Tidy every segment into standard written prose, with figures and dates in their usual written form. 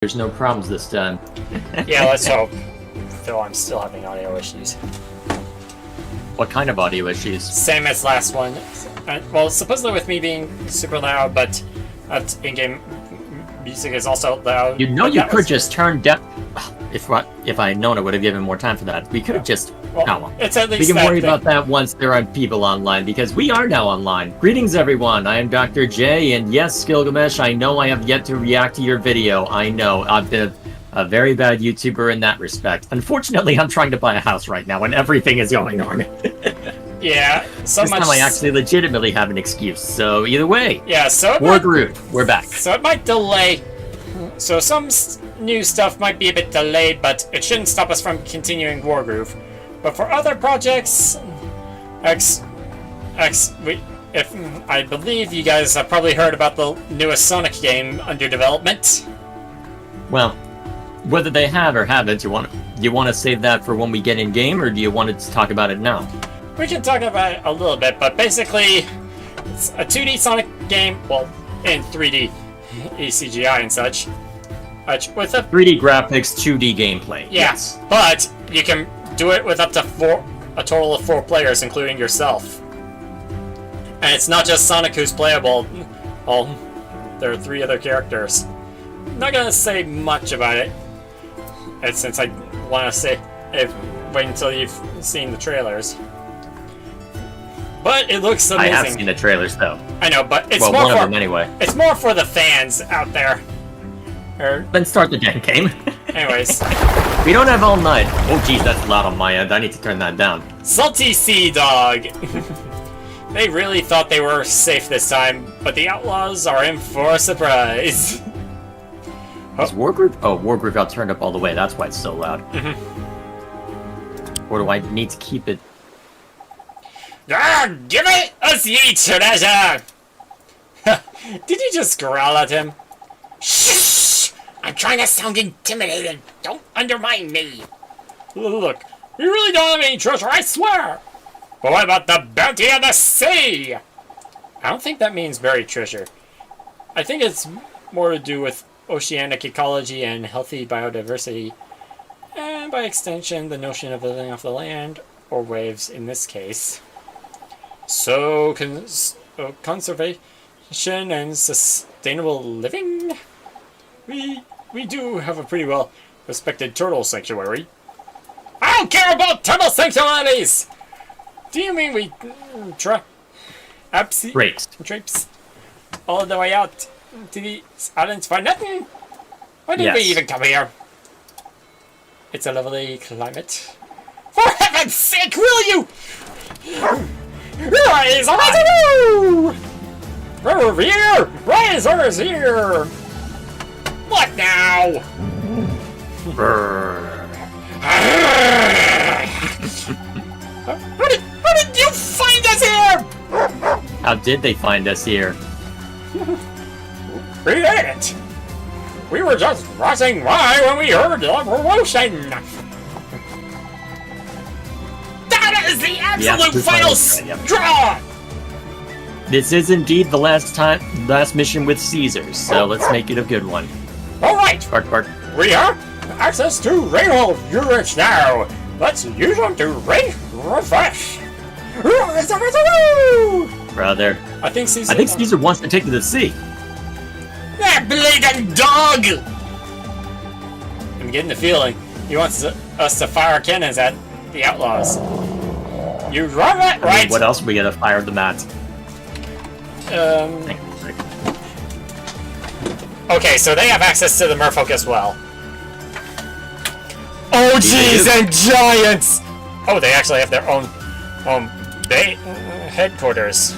There's no problems this time. Yeah, let's hope. Though I'm still having audio issues. What kind of audio issues? Same as last one. Well, supposedly with me being super loud, but in-game music is also loud. You know, you could just turn down. If I had known, I would have given more time for that. We could have just. Well, it's at least we can that worry thing. about that once there are people online, because we are now online. Greetings, everyone. I am Dr. J, and yes, Gilgamesh, I know I have yet to react to your video. I know. I've been a very bad YouTuber in that respect. Unfortunately, I'm trying to buy a house right now, and everything is going on. Yeah, so this much. time I actually legitimately have an excuse, so either way. Yeah, so it Wargroove, we're back. So it might delay. So some new stuff might be a bit delayed, but it shouldn't stop us from continuing Wargroove. But for other projects, if I believe you guys have probably heard about the newest Sonic game under development. Well, whether they have or haven't, do you want to save that for when we get in game, or do you want to talk about it now? We can talk about it a little bit, but basically, it's a 2D Sonic game, well, in 3D, CGI and such, with a 3D graphics, 2D gameplay. yeah, Yes. but you can do it with up to a total of 4 players, including yourself. And it's not just Sonic who's playable. Well, there are 3 other characters. I'm not gonna say much about it, since I want to wait until you've seen the trailers. But it looks amazing. I have seen the trailers, though. I know, but it's well, more one for of them anyway. It's more for the fans out there. Then start the damn game. Anyways. We don't have all night. Oh, geez, that's loud on my end. I need to turn that down. Salty Sea Dog! They really thought they were safe this time, but the Outlaws are in for a surprise. Is Wargroove? Oh, Wargroove got turned up all the way. That's why it's so loud. Or do I need to keep it? Ah, give it us ye treasure! Did you just growl at him? Shh! I'm trying to sound intimidating. Don't undermine me. Look, we really don't have any treasure, I swear! But what about the bounty of the sea? I don't think that means buried treasure. I think it's more to do with oceanic ecology and healthy biodiversity. And by extension, the notion of living off the land, or waves in this case. So, conservation and sustainable living? We do have a pretty well respected turtle sanctuary. I don't care about turtle sanctuaries! Do you mean we traipse all the way out to the islands for nothing? Why did we even come here? It's a lovely climate. For heaven's sake, will you? Rise, Razoroo! Revere! Razor's here! What now? How did you find us here? How did they find us here? We did it! We were just passing by when we heard the promotion! That is the absolute final straw! This is indeed the last mission with Caesar, so let's make it a good one. Alright! Bark, bark. We have access to rainbow units now! Let's use them to refresh! Brother. I think Caesar wants to take to the sea. That blatant dog! I'm getting the feeling he wants us to fire cannons at the Outlaws. You run that right! I mean, what else are we gonna fire them at? Okay, so they have access to the merfolk as well. Oh jeez, and giants! Oh, they actually have their own headquarters.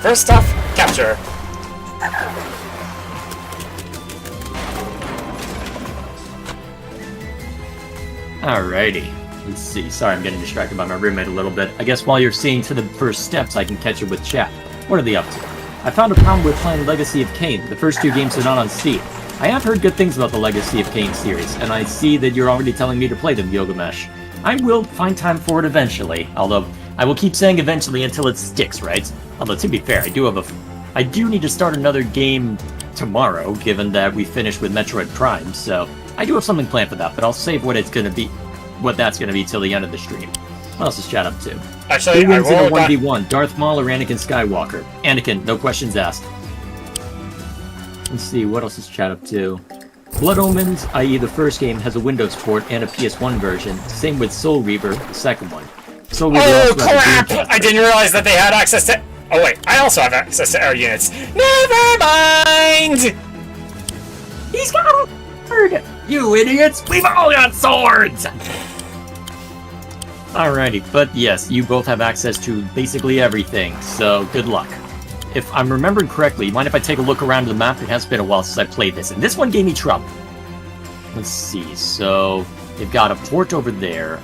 First off, capture. Alrighty. Let's see. Sorry, I'm getting distracted by my roommate a little bit. I guess while you're seeing to the first steps, I can catch it with chat. What are they up to? I found a problem with playing Legacy of Kain. The first 2 games are not on Steam. I have heard good things about the Legacy of Kain series, and I see that you're already telling me to play them, Gilgamesh. I will find time for it eventually, although I will keep saying eventually until it sticks, right? Although, to be fair, I do have a I do need to start another game tomorrow, given that we finished with Metroid Prime, so I do have something planned for that, but I'll save what that's gonna be till the end of the stream. What else is chat up to? Actually, Who I wins in a will... 1v1, Darth Maul or Anakin Skywalker? Anakin, no questions asked. Let's see, what else is chat up to? Blood Omens, i.e. the first game, has a Windows port and a PS1 version. Same with Soul Reaver, the second one. Soul Reaver Oh, also has a crap! Dreamcast I didn't realize that they had access to... Oh, wait. I also have access to air units. Never mind! He's got a sword! You idiots! We've all got swords! Alrighty, but yes, you both have access to basically everything, so good luck. If I'm remembering correctly, mind if I take a look around the map? It has been a while since I played this, and this one gave me trouble. Let's see, so they've got a port over there.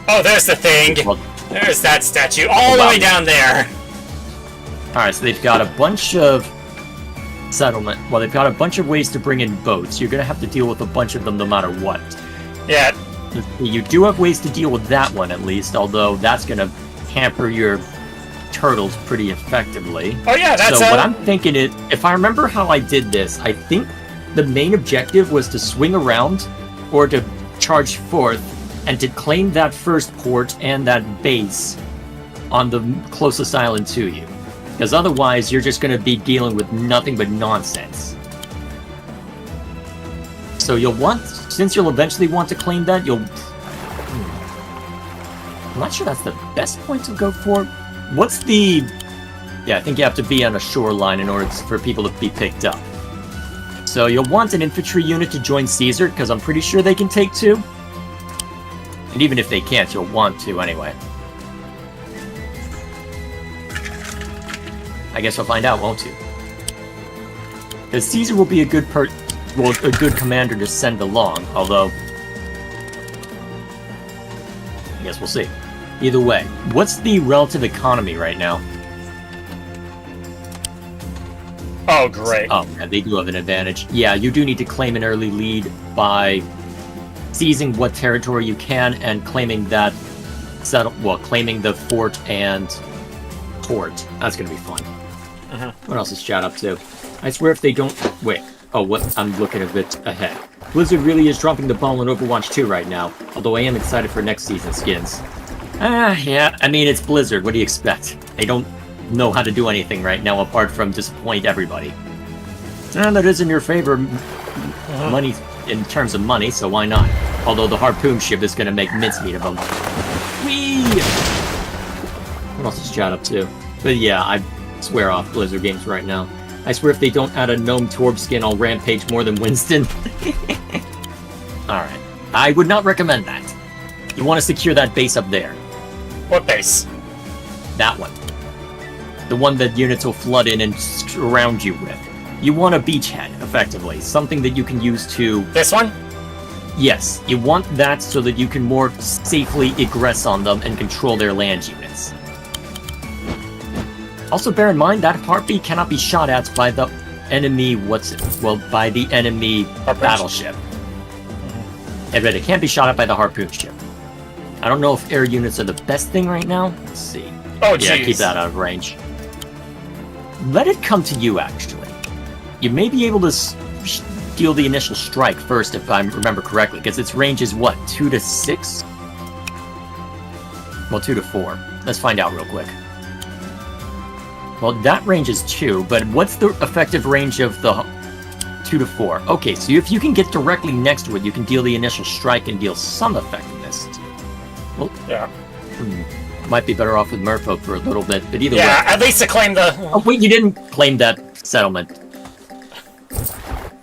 Oh, there's the thing! Well, There's that statue all the way down there! Alright, so they've got a bunch of settlement. Well, they've got a bunch of ways to bring in boats. You're gonna have to deal with a bunch of them no matter what. Yeah. You do have ways to deal with that one, at least, although that's gonna hamper your turtles pretty effectively. Oh yeah, that's So what I'm thinking is, if I remember how I did this, I think the main objective was to swing around, or to charge forth, and to claim that first port and that base on the closest island to you. Because otherwise, you're just going to be dealing with nothing but nonsense. So you'll want, since you'll eventually want to claim that, you'll... I'm not sure that's the best point to go for. What's the... Yeah, I think you have to be on a shoreline in order for people to be picked up. So you'll want an infantry unit to join Caesar, because I'm pretty sure they can take two. And even if they can't, you'll want to anyway. I guess we'll find out, won't you? Because Caesar will be a good commander to send along, although... I guess we'll see. Either way, what's the relative economy right now? Oh, great. Oh, yeah, they do have an advantage. Yeah, you do need to claim an early lead by seizing what territory you can and claiming that claiming the fort and port. That's gonna be fun. What else is chat up to? I swear if they don't... Wait. Oh, what? I'm looking a bit ahead. Blizzard really is dropping the ball in Overwatch 2 right now, although I am excited for next season's skins. Yeah, I mean, it's Blizzard. What do you expect? They don't know how to do anything right now apart from disappoint everybody. And that is in your favor, money in terms of money, so why not? Although the harpoon ship is going to make mincemeat of them. Whee! What else is chat up to? But yeah, I swear off Blizzard games right now. I swear if they don't add a gnome Torb skin, I'll rampage more than Winston. Alright. I would not recommend that. You want to secure that base up there. What base? That one. The one that units will flood in and surround you with. You want a beachhead, effectively. Something that you can use to... This one? Yes. You want that so that you can more safely egress on them and control their land units. Also bear in mind that heartbeat cannot be shot at by the enemy, by the enemy battleship. But it can't be shot at by the harpoon ship. I don't know if air units are the best thing right now. Let's see. Oh, yeah, geez. Keep that out of range. Let it come to you, actually. You may be able to deal the initial strike first, if I remember correctly, because its range is what, 2 to 6? Well, 2 to 4. Let's find out real quick. Well, that range is 2, but what's the effective range of the 2 to 4? Okay, so if you can get directly next to it, you can deal the initial strike and deal some effectiveness. Well, yeah. Might be better off with Merfolk for a little bit, but either way. Yeah, at least to claim the... Oh, wait, you didn't claim that settlement.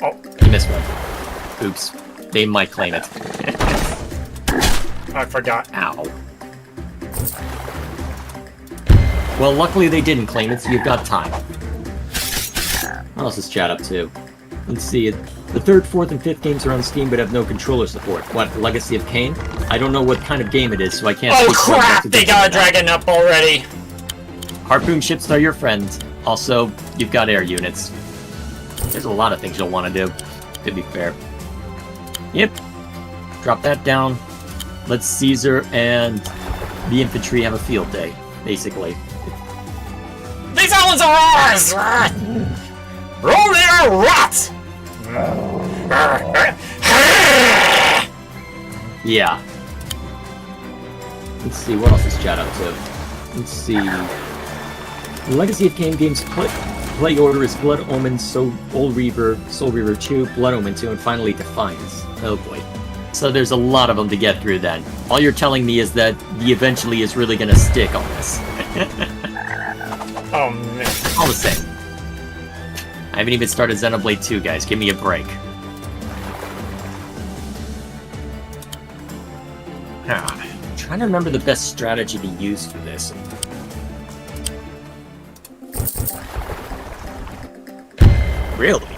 Oh. You missed one. Oops. They might claim it. I forgot. Ow. Well, luckily they didn't claim it, so you've got time. What else is chat up to? Let's see. The 3rd, 4th, and 5th games are on Steam but have no controller support. What, Legacy of Kain? I don't know what kind of game it is, so I can't... Oh crap! They got a dragon up already! Harpoon ships are your friend. Also, you've got air units. There's a lot of things you'll want to do, to be fair. Yep. Drop that down. Let Caesar and the infantry have a field day, basically. These all stones are ours! Roll your rot! Yeah. Let's see, what else is chat up to? Let's see. Legacy of Kane games play order is Blood Omen, Soul Reaver 2, Blood Omen 2, and finally Defiance. Oh boy. So there's a lot of them to get through then. All you're telling me is that the eventually is really gonna stick on this. Oh man. All the same. I haven't even started Xenoblade 2, guys. Give me a break. I'm trying to remember the best strategy to use for this. Really?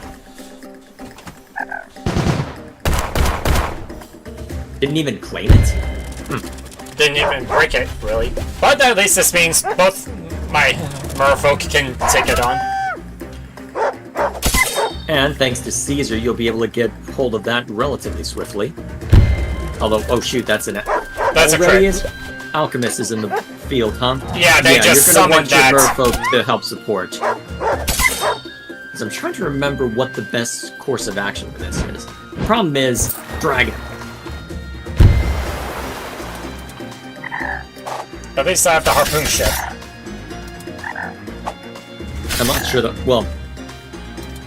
Didn't even claim it? Didn't even break it, really. But at least this means both my merfolk can take it on. And thanks to Caesar, you'll be able to get hold of that relatively swiftly. Although, oh shoot, that's an... That's a crit. Alchemist is in the field, huh? Yeah, they just you're gonna summoned want that. your merfolk to help support. Because I'm trying to remember what the best course of action for this is. The problem is, dragon. At least I have the harpoon ship. I'm not sure that... Well,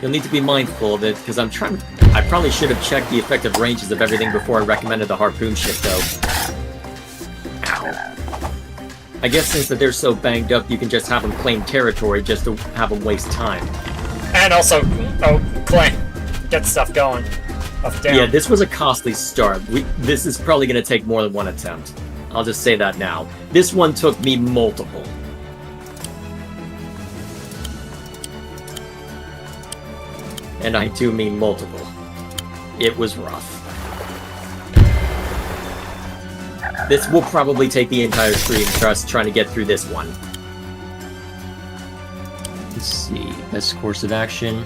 you'll need to be mindful of it, because I'm trying... I probably should have checked the effective ranges of everything before I recommended the harpoon ship, though. Ow. I guess since that they're so banged up, you can just have them claim territory just to have them waste time. And also, get stuff going. Up, down. Yeah, this was a costly start. This is probably going to take more than one attempt. I'll just say that now. This one took me multiple. And I do mean multiple. It was rough. This will probably take the entire stream trying to get through this one. Let's see. Best course of action.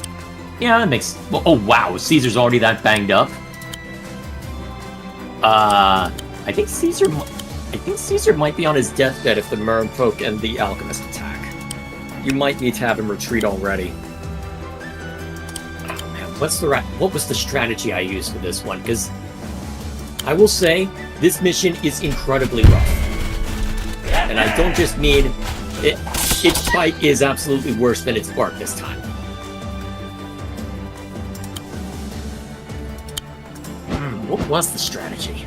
Yeah, that makes... Well, oh, wow. Caesar's already that banged up. I think Caesar might be on his deathbed if the merfolk and the alchemist attack. You might need to have him retreat already. Oh man, what was the strategy I used for this one? Because I will say, this mission is incredibly rough. And I don't just mean its bite is absolutely worse than its bark this time. What was the strategy?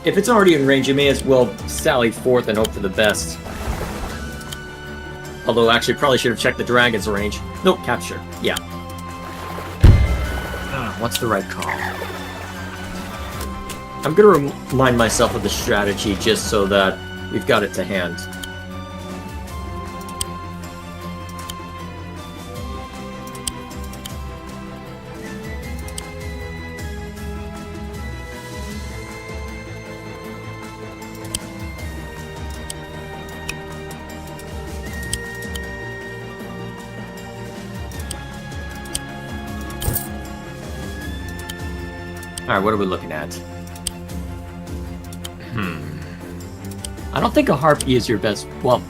If it's already in range, you may as well sally forth and hope for the best. Although, actually, probably should have checked the dragon's range. Nope, capture. Yeah. What's the right call? I'm gonna remind myself of the strategy just so that we've got it to hand. Alright, what are we looking at? I don't think a Harpy is your best... Well,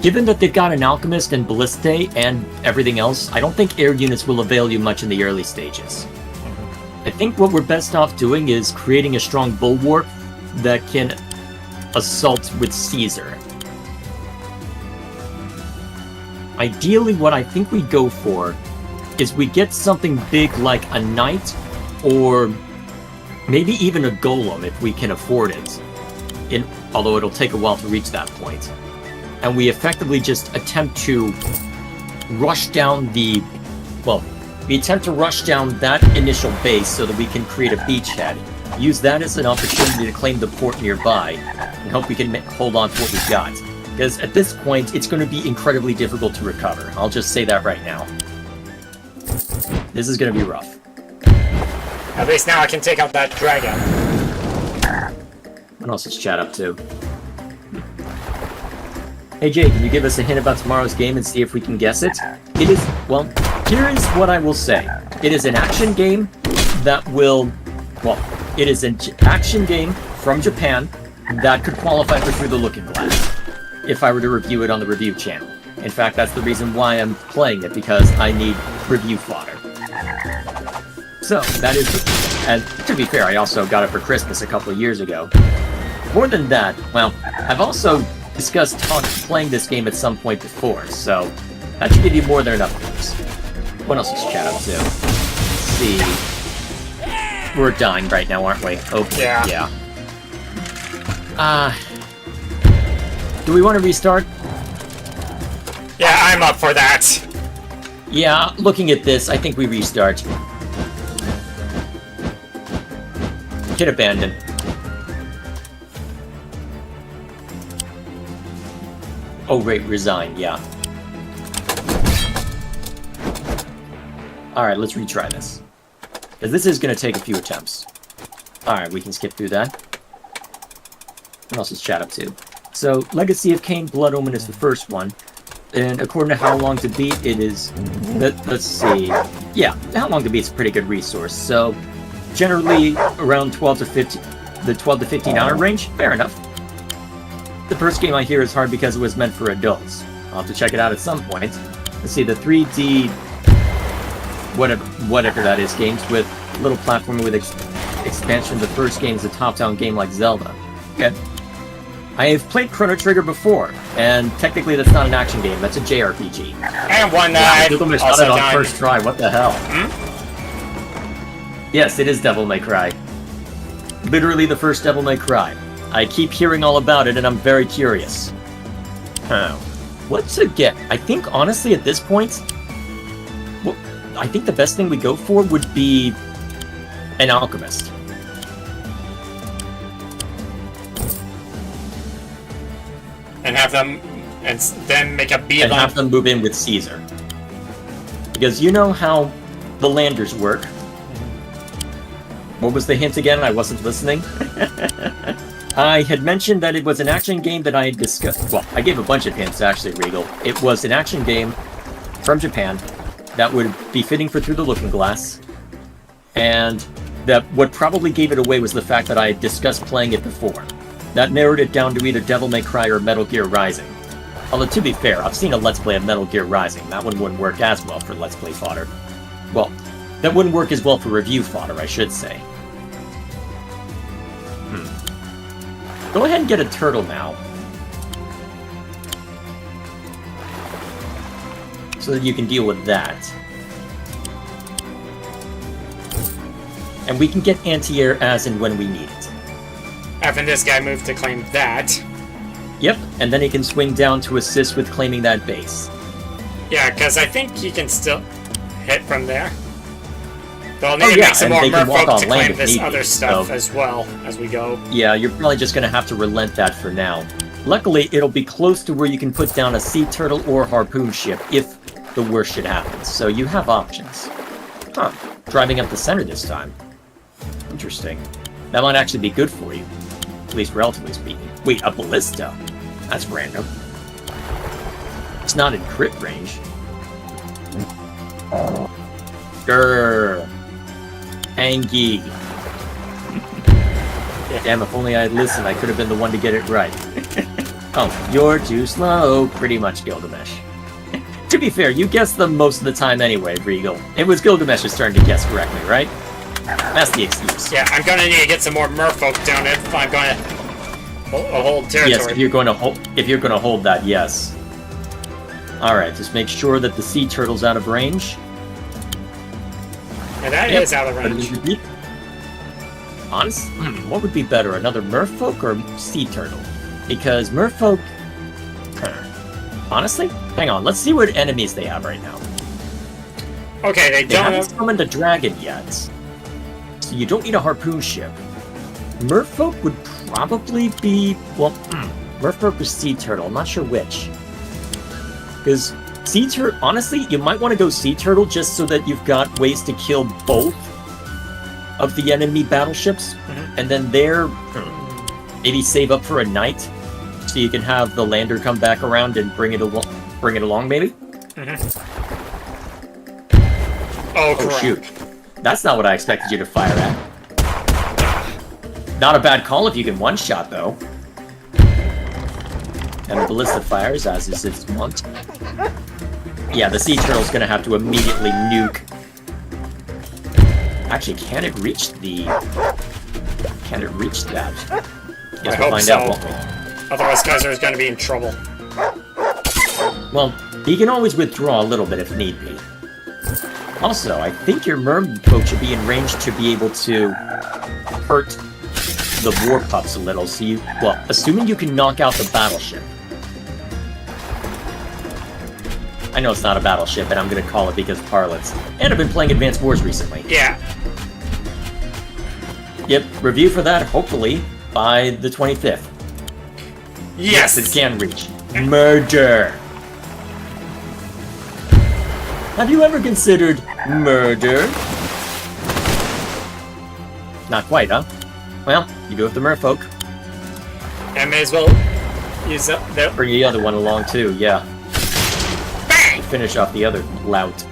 given that they've got an Alchemist and Balliste and everything else, I don't think air units will avail you much in the early stages. I think what we're best off doing is creating a strong bulwark that can assault with Caesar. Ideally, what I think we go for is we get something big like a Knight, or maybe even a Golem if we can afford it, although it'll take a while to reach that point. And we effectively just attempt to rush down we attempt to rush down that initial base so that we can create a beachhead. Use that as an opportunity to claim the port nearby, and hope we can hold on to what we've got. Because at this point, it's going to be incredibly difficult to recover. I'll just say that right now. This is going to be rough. At least now I can take out that dragon. What else is chat up to? Hey Jay, can you give us a hint about tomorrow's game and see if we can guess it? It is, well, here is what I will say. It is an action game that will, well, it is an action game from Japan that could qualify for Through the Looking Glass if I were to review it on the review channel. In fact, that's the reason why I'm playing it, because I need review fodder. So, that is... And to be fair, I also got it for Christmas a couple of years ago. More than that, well, I've also discussed playing this game at some point before, so that should give you more than enough news. What else is chat up to? Let's see... We're dying right now, aren't we? Oh, yeah. Do we want to restart? Yeah, I'm up for that. Yeah, looking at this, I think we restart. Hit abandon. Oh, wait, resign, yeah. Alright, let's retry this. Because this is going to take a few attempts. Alright, we can skip through that. What else is chat up to? So, Legacy of Kain Blood Omen is the first one. And according to How Long to Beat, it is... Let's see... Yeah, How Long to Beat is a pretty good resource. So, generally, around 12 to 15... The 12 to 15 hour range? Fair enough. The first game I hear is hard because it was meant for adults. I'll have to check it out at some point. Let's see, the 3D... Whatever that is, games with little platforming with expansion. The first game is a top-down game like Zelda. Okay. I have played Chrono Trigger before, and technically that's not an action game, that's a JRPG. And one that I've also done on first try, what the hell? Yes, it is Devil May Cry. Literally the first Devil May Cry. I keep hearing all about it, and I'm very curious. What to get? I think, honestly, at this point, well, I think the best thing we go for would be an alchemist. And have them, and then make a beeline. And have them move in with Caesar. Because you know how the landers work. What was the hint again? I wasn't listening. I had mentioned that it was an action game that I had discussed. Well, I gave a bunch of hints, actually, Regal. It was an action game from Japan that would be fitting for Through the Looking Glass. And that what probably gave it away was the fact that I had discussed playing it before. That narrowed it down to either Devil May Cry or Metal Gear Rising. Although, to be fair, I've seen a Let's Play of Metal Gear Rising. That one wouldn't work as well for Let's Play fodder. Well, that wouldn't work as well for review fodder, I should say. Go ahead and get a turtle now. So that you can deal with that. And we can get anti-air as and when we need it. Having this guy move to claim that. Yep, and then he can swing down to assist with claiming that base. Yeah, because I think he can still hit from there. They'll need to make some more merfolk to claim this other stuff as well as we go. Yeah, you're probably just going to have to relent that for now. Luckily, it'll be close to where you can put down a sea turtle or harpoon ship if the worst should happen, so you have options. Huh, driving up the center this time. Interesting. That might actually be good for you. At least relatively speaking. Wait, a ballista? That's random. It's not in crit range. Grrr. Angie. Damn, if only I had listened, I could have been the one to get it right. Oh, you're too slow. Pretty much Gilgamesh. To be fair, you guessed them most of the time anyway, Regal. It was Gilgamesh's turn to guess correctly, right? That's the excuse. Yeah, I'm gonna need to get some more merfolk down there if I'm gonna hold territory. Yes, if you're going to hold that, yes. All right, just make sure that the sea turtle's out of range. Yeah, that is out of range. Honest, what would be better, another merfolk or sea turtle? Because merfolk. Honestly, hang on. Let's see what enemies they have right now. Okay, They haven't summoned a dragon yet, so you don't need a harpoon ship. Merfolk would probably be, well, Merfolk or sea turtle. I'm not sure which. Because sea turtle, honestly, you might want to go sea turtle just so that you've got ways to kill both of the enemy battleships, and then there, maybe save up for a night, so you can have the lander come back around and bring it along, maybe. Oh, shoot! That's not what I expected you to fire at. Not a bad call if you can one-shot, though. And the ballista fires, as is its wont. Yeah, the sea turtle's gonna have to immediately nuke. Actually, can it reach the... Can it reach that? Guess we'll find out, won't we? Otherwise, Kaiser's gonna be in trouble. Well, he can always withdraw a little bit if need be. Also, I think your merfolk should be in range to be able to hurt the war pups a little, so you... Well, assuming you can knock out the battleship. I know it's not a battleship, and I'm gonna call it because parlance. And I've been playing Advanced Wars recently. Yeah. Yep, review for that, hopefully, by the 25th. Yes! It can reach. Murder! Have you ever considered murder? Not quite, huh? Well, you go with the merfolk. I may as well use the... Bring the other one along, too, yeah. Bang! Finish off the other lout.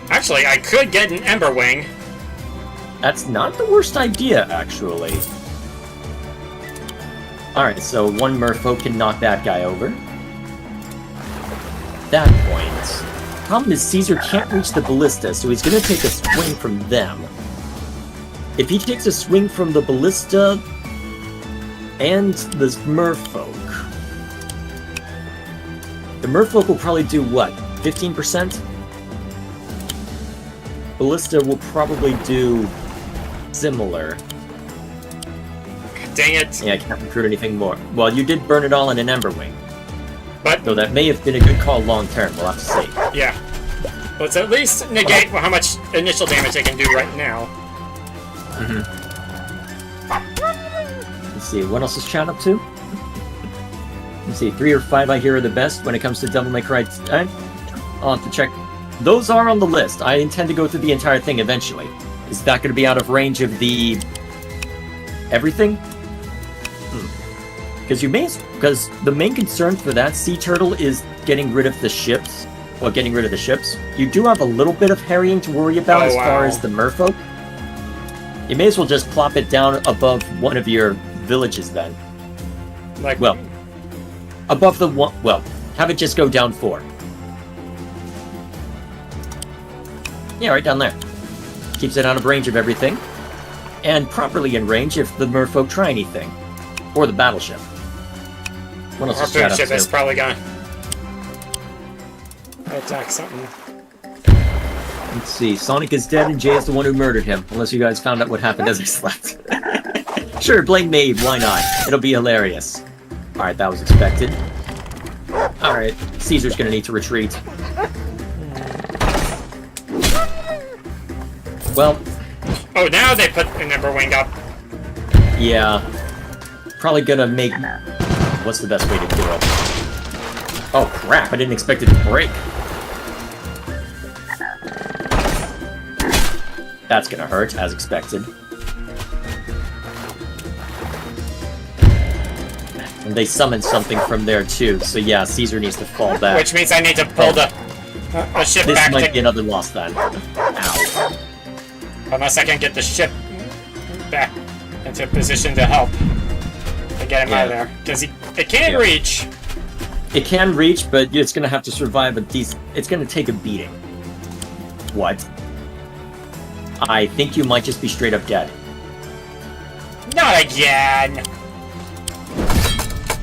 Actually, I could get an Ember Wing. That's not the worst idea, actually. Alright, so one merfolk can knock that guy over. That point. Problem is, Caesar can't reach the ballista, so he's gonna take a swing from them. If he takes a swing from the ballista and the merfolk, the merfolk will probably do what? 15%? Ballista will probably do similar. Dang it. Yeah, I can't recruit anything more. Well, you did burn it all in an Ember Wing. But... So that may have been a good call long term, we'll have to see. Yeah. Let's at least negate how much initial damage they can do right now. Let's see, what else is chat up to? Let's see, 3 or 5 I hear are the best when it comes to Devil May Cry. I'll have to check. Those are on the list. I intend to go through the entire thing eventually. Is that going to be out of range of the... everything? Because the main concern for that sea turtle is getting rid of the ships. Well, getting rid of the ships. You do have a little bit of harrying to worry about as far as the merfolk. You may as well just plop it down above one of your villages then. Like... Well, above the one... Well, have it just go down 4. Yeah, right down there. Keeps it out of range of everything. And properly in range if the merfolk try anything. Or the battleship. What else is chat up ship to? is probably gonna attack something. Let's see. Sonic is dead and Jay is the one who murdered him. Unless you guys found out what happened as he slept. Sure, blame me. Why not? It'll be hilarious. Alright, that was expected. Alright, Caesar's gonna need to retreat. Well... Oh, now they put an Ember Wing up. Yeah. Probably gonna make... What's the best way to do it? Oh crap, I didn't expect it to break. That's gonna hurt, as expected. And they summoned something from there too, so yeah, Caesar needs to fall back. Which means I need to pull the ship This back. might be another loss then. Ow. Unless I can get the ship back into position to help. To get him out of there. Because it can reach. It can reach, but it's gonna have to survive a decent... It's gonna take a beating. What? I think you might just be straight up dead. Not again!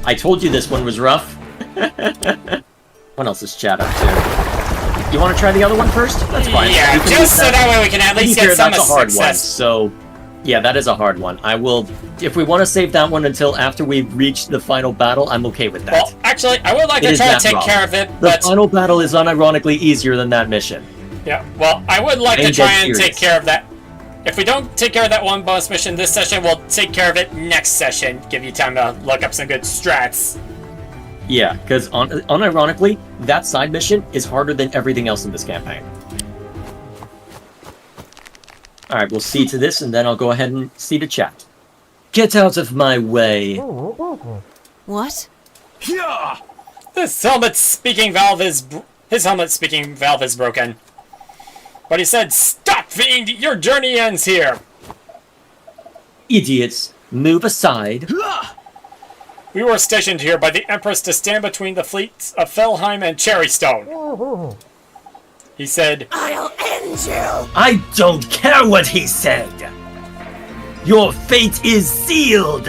I told you this one was rough. What else is chat up to? You want to try the other one first? That's fine. Yeah, just so that way we can at least get some that's a hard one, success. so... Yeah, that is a hard one. I will... If we want to save that one until after we've reached the final battle, I'm okay with that. Well, actually, I would like to try to take care of it, The but... final battle is unironically easier than that mission. Yeah, well, I would like to try and take care of that. If we don't take care of that one bonus mission this session, we'll take care of it next session. Give you time to look up some good strats. Yeah, because unironically, that side mission is harder than everything else in this campaign. Alright, we'll see to this, and then I'll go ahead and see to chat. Get out of my way! What? Yeah. This helmet speaking valve is... His helmet speaking valve is broken. But he said, "Stop, fiend! Your journey ends here!" idiots, move aside. We were stationed here by the Empress to stand between the fleets of Felheim and Cherrystone. He said, I'll end you! I don't care what he said! Your fate is sealed!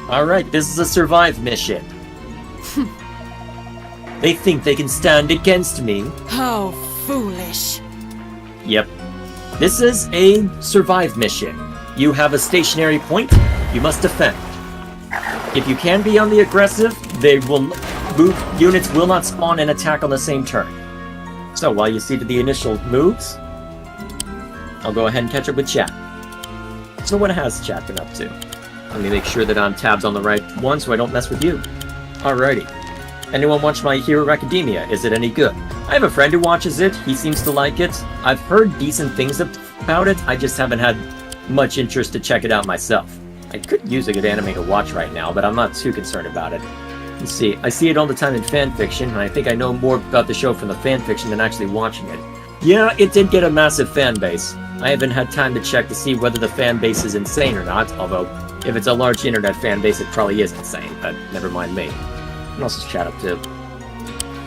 Alright, this is a survive mission. They think they can stand against me. How foolish. Yep. This is a survive mission. You have a stationary point, you must defend. If you can be on the aggressive, they will move. Units will not spawn and attack on the same turn. So while you see to the initial moves, I'll go ahead and catch up with chat. So what has chat been up to? Let me make sure that I'm tabbed on the right one so I don't mess with you. Alrighty. Anyone watch My Hero Academia? Is it any good? I have a friend who watches it. He seems to like it. I've heard decent things about it. I just haven't had much interest to check it out myself. I could use a good anime to watch right now, but I'm not too concerned about it. Let's see. I see it all the time in fanfiction, and I think I know more about the show from the fanfiction than actually watching it. Yeah, it did get a massive fan base. I haven't had time to check to see whether the fan base is insane or not, although if it's a large internet fan base, it probably is insane, but never mind me. What else is chat up to?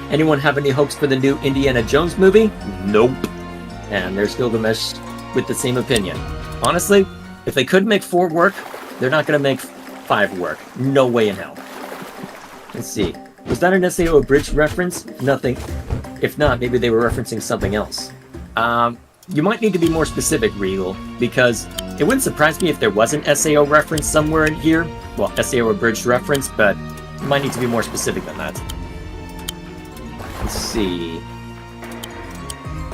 Anyone have any hopes for the new Indiana Jones movie? Nope. And there's Gilgamesh with the same opinion. Honestly, if they could make 4 work, they're not going to make 5 work. No way in hell. Let's see. Was that an SAO Abridged reference? Nothing. If not, maybe they were referencing something else. You might need to be more specific, Regal, because it wouldn't surprise me if there was an SAO reference somewhere in here. Well, SAO Abridged reference, but you might need to be more specific than that. Let's see.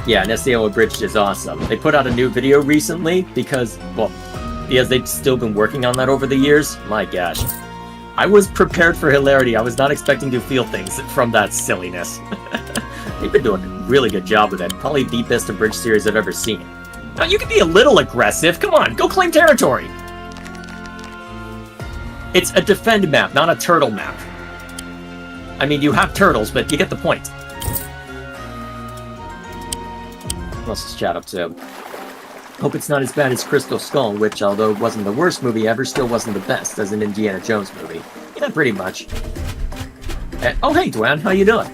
Yeah, an SAO Abridged is awesome. They put out a new video recently because they've still been working on that over the years. My gosh. I was prepared for hilarity. I was not expecting to feel things from that silliness. They've been doing a really good job with it. Probably the best abridged series I've ever seen. Now, you can be a little aggressive. Come on, go claim territory. It's a defend map, not a turtle map. I mean, you have turtles, but you get the point. What else is chat up to? Hope it's not as bad as Crystal Skull, which, although it wasn't the worst movie ever, still wasn't the best as an Indiana Jones movie. Yeah, pretty much. Oh, hey, Dwan, how you doing?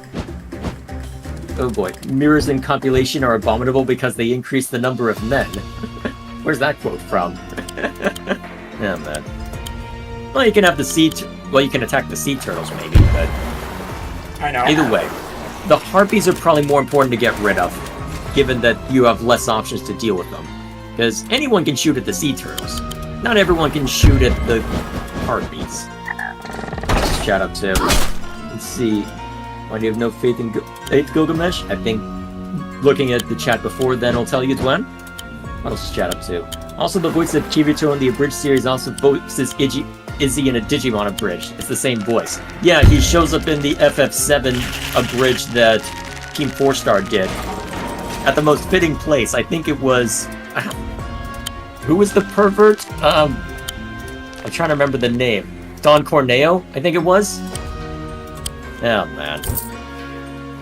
Oh boy, mirrors in compilation are abominable because they increase the number of men. Where's that quote from? Yeah, man. Well, you can have the you can attack the sea turtles, maybe, but... I know. Either way, the harpies are probably more important to get rid of, given that you have less options to deal with them. Because anyone can shoot at the sea turtles. Not everyone can shoot at the harpies. Let's chat up to... Let's see... Why do you have no faith in Gilgamesh? I think looking at the chat before then will tell you, Dwen. What else is chat up to? Also, the voice of Kirito in the Abridged series also voices Izzy in a Digimon Abridged. It's the same voice. Yeah, he shows up in the FF7 Abridged that Team 4-Star did. At the most fitting place. I think it was... who was the pervert? I'm trying to remember the name. Don Corneo, I think it was? Oh, man.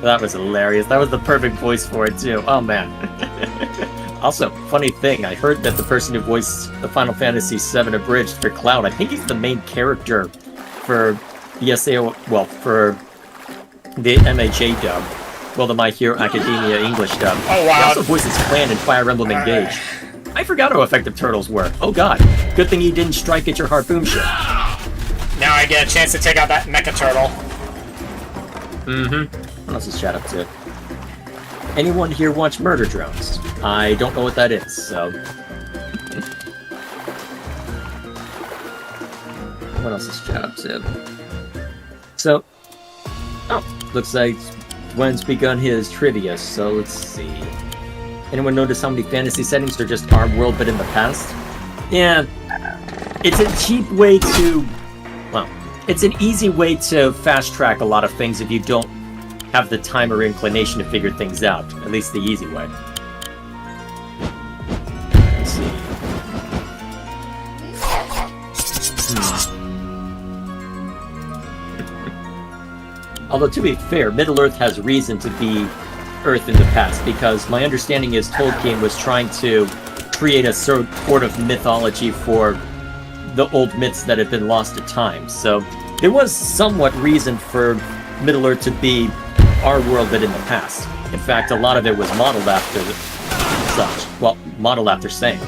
That was hilarious. That was the perfect voice for it, too. Oh, man. Also, funny thing, I heard that the person who voiced the Final Fantasy VII Abridged for Cloud, I think he's the main character for the SAO, well, for the MHA dub. Well, the My Hero Academia English dub. Oh, wow. He also voices Clan in Fire Emblem Engage. I forgot how effective turtles were. Oh, God. Good thing you didn't strike at your harpoon ship. Now I get a chance to take out that mecha turtle. Mm-hmm. What else is chat up to? Anyone here watch Murder Drones? I don't know what that is, so... What else is chat up to? So... Oh, looks like Gwen's begun his trivia, so let's see... Anyone notice how many fantasy settings are just our world but in the past? Yeah... It's a cheap way to... Well... It's an easy way to fast-track a lot of things if you don't have the time or inclination to figure things out. At least the easy way. Let's see. Although, to be fair, Middle-earth has reason to be Earth in the past, because my understanding is Tolkien was trying to create a sort of mythology for the old myths that have been lost to time. So there was somewhat reason for Middle-earth to be our world but in the past. In fact, a lot of it was modeled after such. Well, modeled after saying.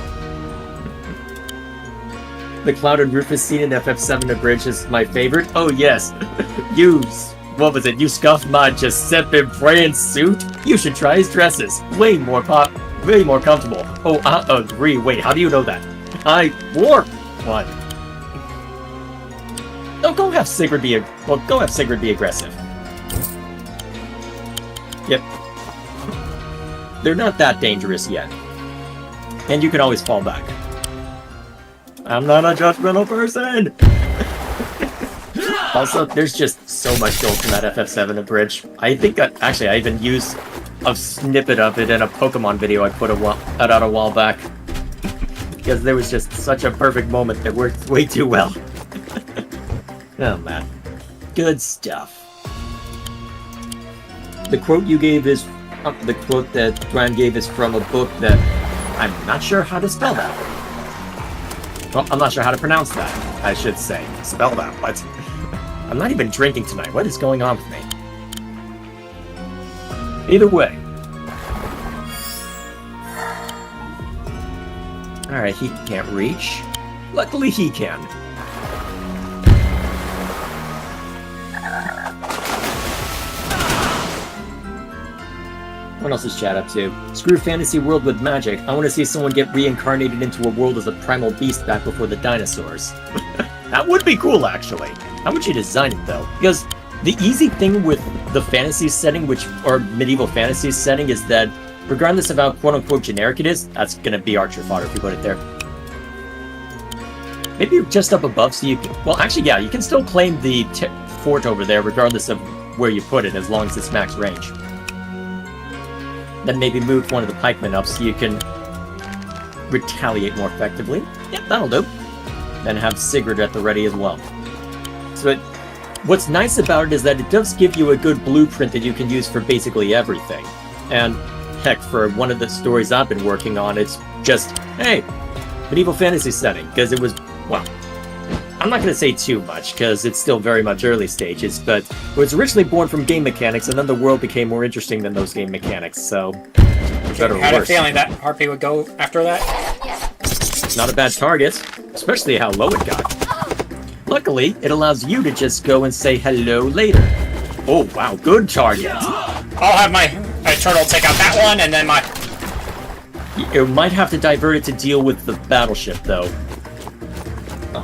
The clouded Rufus scene in FF7 Abridged is my favorite. Oh yes, what was it? You scuffed my Giuseppe brand suit? You should try his dresses. Way more comfortable. Oh, I agree. Wait, how do you know that? I wore one. No, go have Sigrid be aggressive. Yep. They're not that dangerous yet. And you can always fall back. I'm not a judgmental person! Also, there's just so much gold from that FF7 Abridged. I think I even used a snippet of it in a Pokemon video I put out a while back. Because there was just such a perfect moment that worked way too well. Oh man. Good stuff. The quote you gave is... the quote that Brian gave is from a book that... I'm not sure how to spell that. Well, I'm not sure how to pronounce that, I should say. Spell that, what? I'm not even drinking tonight. What is going on with me? Either way. Alright, he can't reach. Luckily he can. What else is chat up to? Screw fantasy world with magic. I want to see someone get reincarnated into a world as a primal beast back before the dinosaurs. That would be cool, actually. How would you design it, though? Because the easy thing with the fantasy setting, or medieval fantasy setting, is that regardless of how quote-unquote generic it is, that's gonna be archer fodder if you put it there. Maybe just up above so you can... Well, actually, yeah, you can still claim the fort over there regardless of where you put it, as long as it's max range. Then maybe move one of the pikemen up so you can retaliate more effectively. Yep, that'll do. Then have Sigrid at the ready as well. So what's nice about it is that it does give you a good blueprint that you can use for basically everything. And heck, for one of the stories I've been working on, it's just, hey, medieval fantasy setting. Because it was, well, I'm not going to say too much, because it's still very much early stages, but it was originally born from game mechanics, and then the world became more interesting than those game mechanics, so... better or I had a worse. feeling that Harpy would go after that. Not a bad target, especially how low it got. Luckily, it allows you to just go and say hello later. Oh, wow, good target. I'll have my turtle take out that one, and then my... You might have to divert it to deal with the battleship, though. Oh,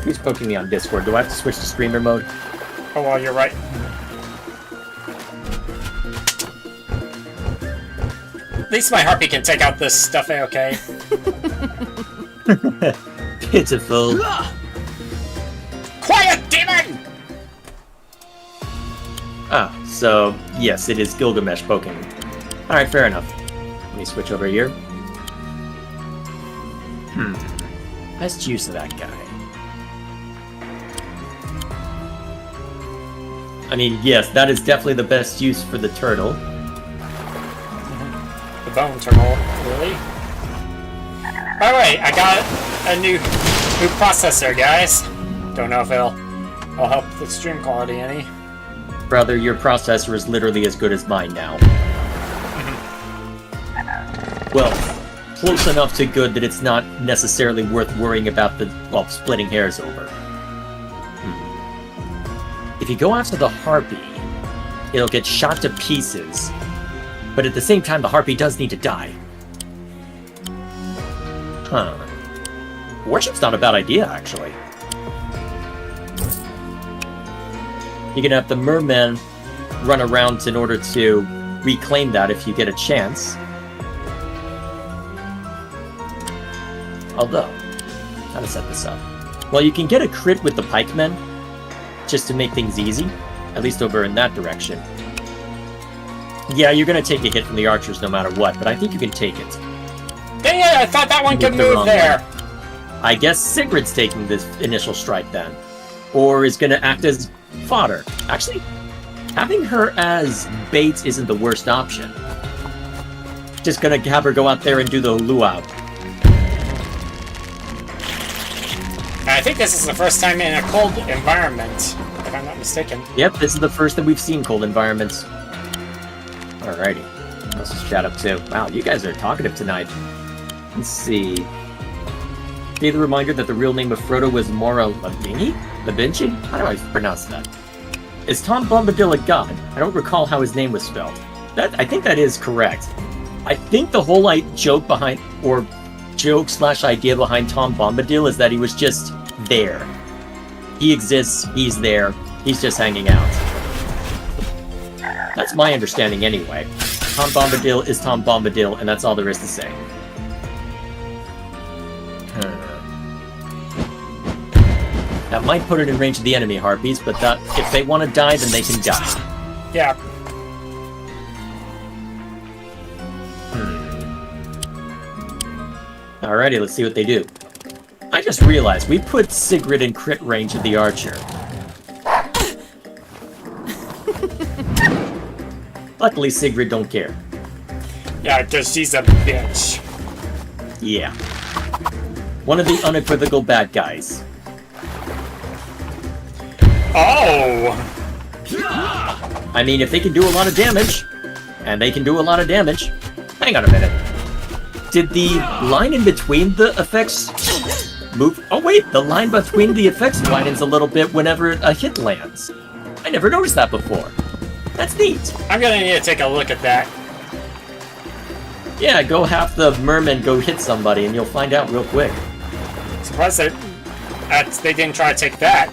who's poking me on Discord? Do I have to switch to streamer mode? Oh, well, you're right. At least my Harpy can take out this stuff, okay? Pitiful. Quiet, demon! Ah, so, yes, it is Gilgamesh poking. Alright, fair enough. Let me switch over here. Best use of that guy. I mean, yes, that is definitely the best use for the turtle. The bone turtle, really? By the way, I got a new processor, guys. Don't know if it'll help the stream quality any. Brother, your processor is literally as good as mine now. Well, close enough to good that it's not necessarily worth worrying about splitting hairs over. If you go after the Harpy, it'll get shot to pieces, but at the same time the Harpy does need to die. Huh. Warship's not a bad idea, actually. You can have the mermen run around in order to reclaim that if you get a chance. Although, how to set this up? Well, you can get a crit with the pikemen, just to make things easy, at least over in that direction. Yeah, you're gonna take a hit from the archers no matter what, but I think you can take it. Dang it, I thought that one could move there! Way. I guess Sigrid's taking this initial strike then. Or is gonna act as fodder. Actually, having her as bait isn't the worst option. Just gonna have her go out there and do the luau. think this is the first time in a cold environment, if I'm not mistaken. Yep, this is the first that we've seen cold environments. Alrighty. Let's just chat up too. Wow, you guys are talkative tonight. Let's see. Be the reminder that the real name of Frodo was Mora Lavinci? Lavinci? How do I pronounce that? Is Tom Bombadil a god? I don't recall how his name was spelled. I think that is correct. I think the whole joke behind, or joke/idea behind Tom Bombadil is that he was just there. He exists, he's there, he's just hanging out. That's my understanding anyway. Tom Bombadil is Tom Bombadil, and that's all there is to say. That might put it in range of the enemy harpies, but that if they want to die, then they can die. Yeah. Alrighty, let's see what they do. I just realized we put Sigrid in crit range of the archer. Luckily, Sigrid don't care. Yeah, because she's a bitch. Yeah. One of the unequivocal bad guys. Oh! I mean, if they can do a lot of damage, and they can do a lot of damage... Hang on a minute. Did the line in between the effects move? Oh wait, the line between the effects widens a little bit whenever a hit lands. I never noticed that before. That's neat. I'm gonna need to take a look at that. Yeah, go have the merman go hit somebody and you'll find out real quick. Surprised that they didn't try to take that.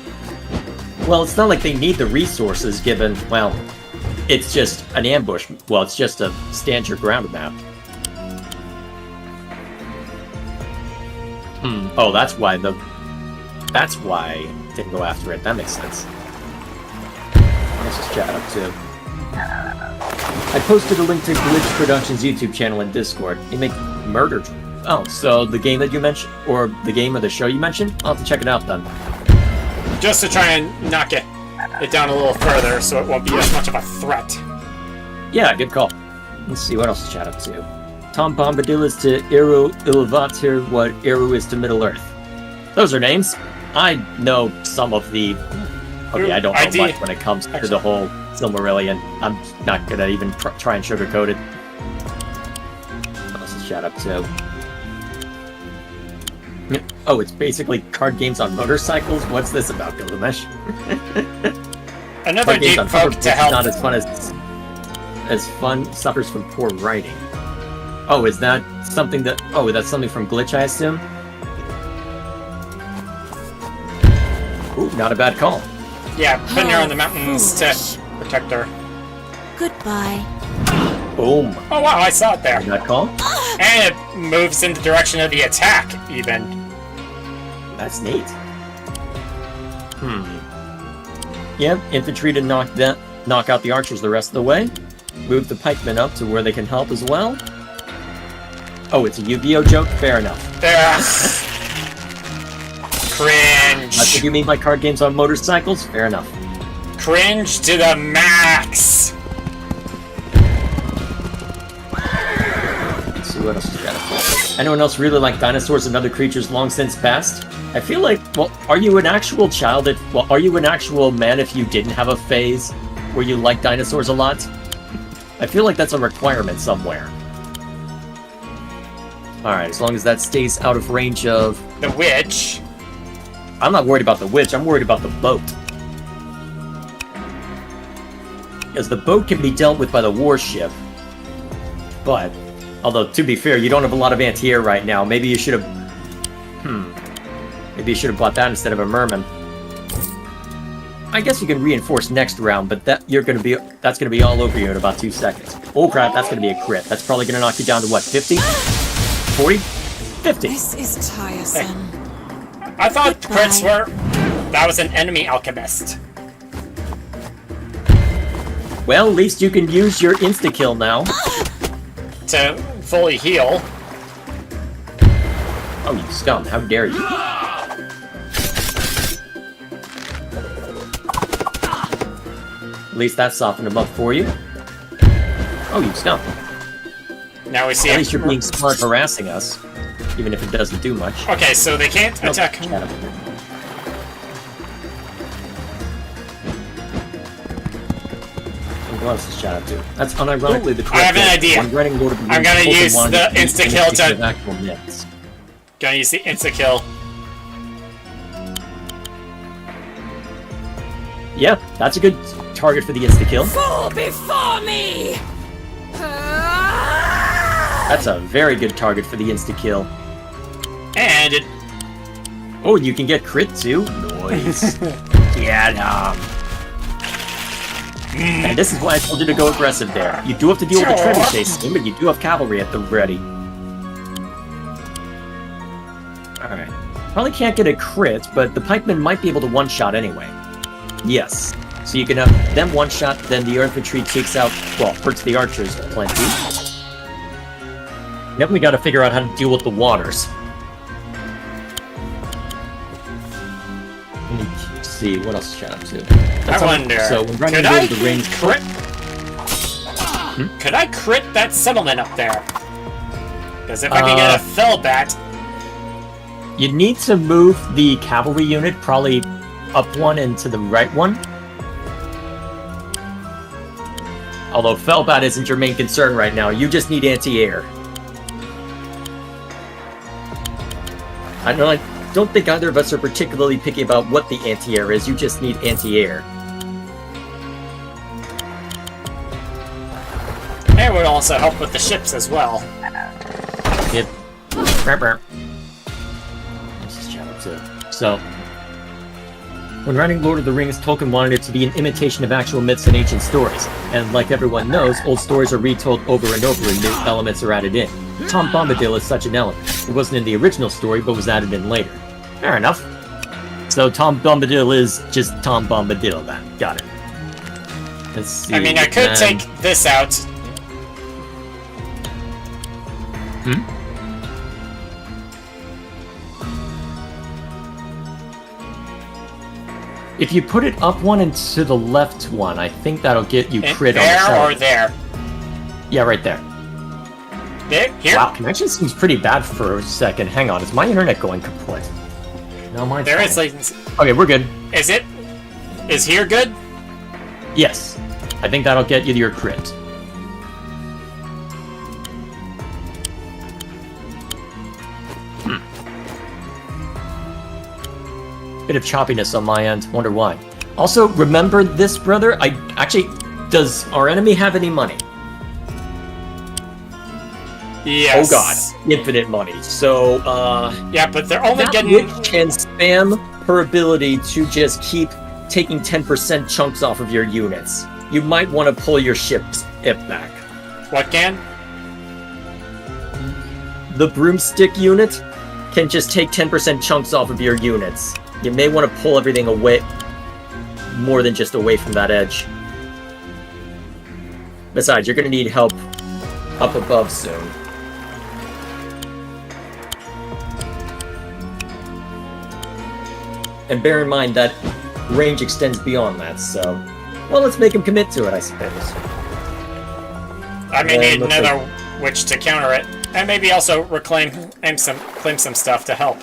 Well, it's not like they need the resources given, well, it's just an ambush. Well, it's just a stand your ground map. Oh, that's why it didn't go after it. That makes sense. Let's just chat up too. I posted a link to Glitch Productions YouTube channel in Discord. You make murder. Oh, so the game that you mentioned, or the game or the show you mentioned? I'll have to check it out then. Just to try and knock it down a little further so it won't be as much of a threat. Yeah, good call. Let's see what else to chat up to. Tom Bombadil is to Eru Ilvatir what Eru is to Middle-earth. Those are names. I know some of the... Okay, I don't know much when it comes to the whole Silmarillion. I'm not gonna even try and sugarcoat it. What else to chat up to? Oh, it's basically card games on motorcycles? What's this about, Gilgamesh? Another deep folk to help. Not as fun as fun, suffers from poor writing. Oh, is that something that... Oh, that's something from Glitch, I assume? Ooh, not a bad call. Yeah, putting her on the mountains to protect her. Goodbye. Boom. Oh wow, I saw it there. That call? And it moves in the direction of the attack, even. That's neat. Yep, infantry to knock out the archers the rest of the way. Move the pikemen up to where they can help as well. Oh, it's a Yu-Gi-Oh joke? Fair enough. Cringe. That's what you mean by card games on motorcycles? Fair enough. Cringe to the max. Let's see what else is got. Anyone else really like dinosaurs and other creatures long since passed? I feel like, well, are you an actual child are you an actual man if you didn't have a phase where you like dinosaurs a lot? I feel like that's a requirement somewhere. Alright, as long as that stays out of range of... The witch. I'm not worried about the witch, I'm worried about the boat. Because the boat can be dealt with by the warship. But, although, to be fair, you don't have a lot of anti-air right now. Maybe you should have... Maybe you should have bought that instead of a merman. I guess you can reinforce next round, but that's gonna be all over you in about 2 seconds. Oh crap, that's gonna be a crit. That's probably gonna knock you down to what, 50? 40? 50. This is tiresome. I thought crits were... That was an enemy alchemist. Well, at least you can use your insta-kill now. To fully heal. Oh, you scum. How dare you. At least that softened him up for you. Oh, you scum. Now we see. At least you're being smart harassing us, even if it doesn't do much. Okay, so they can't attack. What else is shout out to? That's unironically the correct I have an way. idea. When writing Lord of the Rings, I'm gonna Tolkien use wanted the to be insta-kill imitation to- of actual myths. Gonna use the insta-kill. Yeah, that's a good target for the insta-kill. Fall before me! That's a very good target for the insta-kill. And it... Oh, you can get crit too? Nice. Get him. And this is why I told you to go aggressive there. You do have to deal with the trebuchet scheme, but you do have cavalry at the ready. Alright. Probably can't get a crit, but the pikemen might be able to one-shot anyway. Yes. So you can have them one-shot, then the infantry takes out, well, hurts the archers plenty. Then we gotta figure out how to deal with the waters. Let's see, what else shout out to? I wonder, So, when running could I into the range... crit... Could I crit that settlement up there? Because if I can get a Fellbat... You need to move the cavalry unit probably up one and to the right one. Although Fellbat isn't your main concern right now, you just need anti-air. I don't think either of us are particularly picky about what the anti-air is, you just need anti-air. It would also help with the ships as well. Yep. This is channel 2. So, when writing Lord of the Rings, Tolkien wanted it to be an imitation of actual myths and ancient stories. And like everyone knows, old stories are retold over and over and new elements are added in. Tom Bombadil is such an element. It wasn't in the original story, but was added in later. Fair enough. So Tom Bombadil is just Tom Bombadil then. Got it. Let's see. I mean, I could take this out. If you put it up one and to the left one, I think that'll get you crit on the There or side. there? Yeah, right there. There? Here? Wow, connection seems pretty bad for a second. Hang on, is my internet going kaput? No, mine's There fine. is latency. Okay, we're good. Is it? Is here good? Yes. I think that'll get you your crit. Bit of choppiness on my end. Wonder why. Also, remember this, brother? Does our enemy have any money? Yes. Oh god, infinite money. So, Yeah, but they're only that getting... witch can spam her ability to just keep taking 10% chunks off of your units. You might want to pull your ships back. What can? The broomstick unit can just take 10% chunks off of your units. You may want to pull everything away, more than just away from that edge. Besides, you're going to need help up above soon. And bear in mind that range extends beyond that, so... Well, let's make him commit to it, I suppose. I may need looks another witch to counter it. And maybe also claim some stuff to help.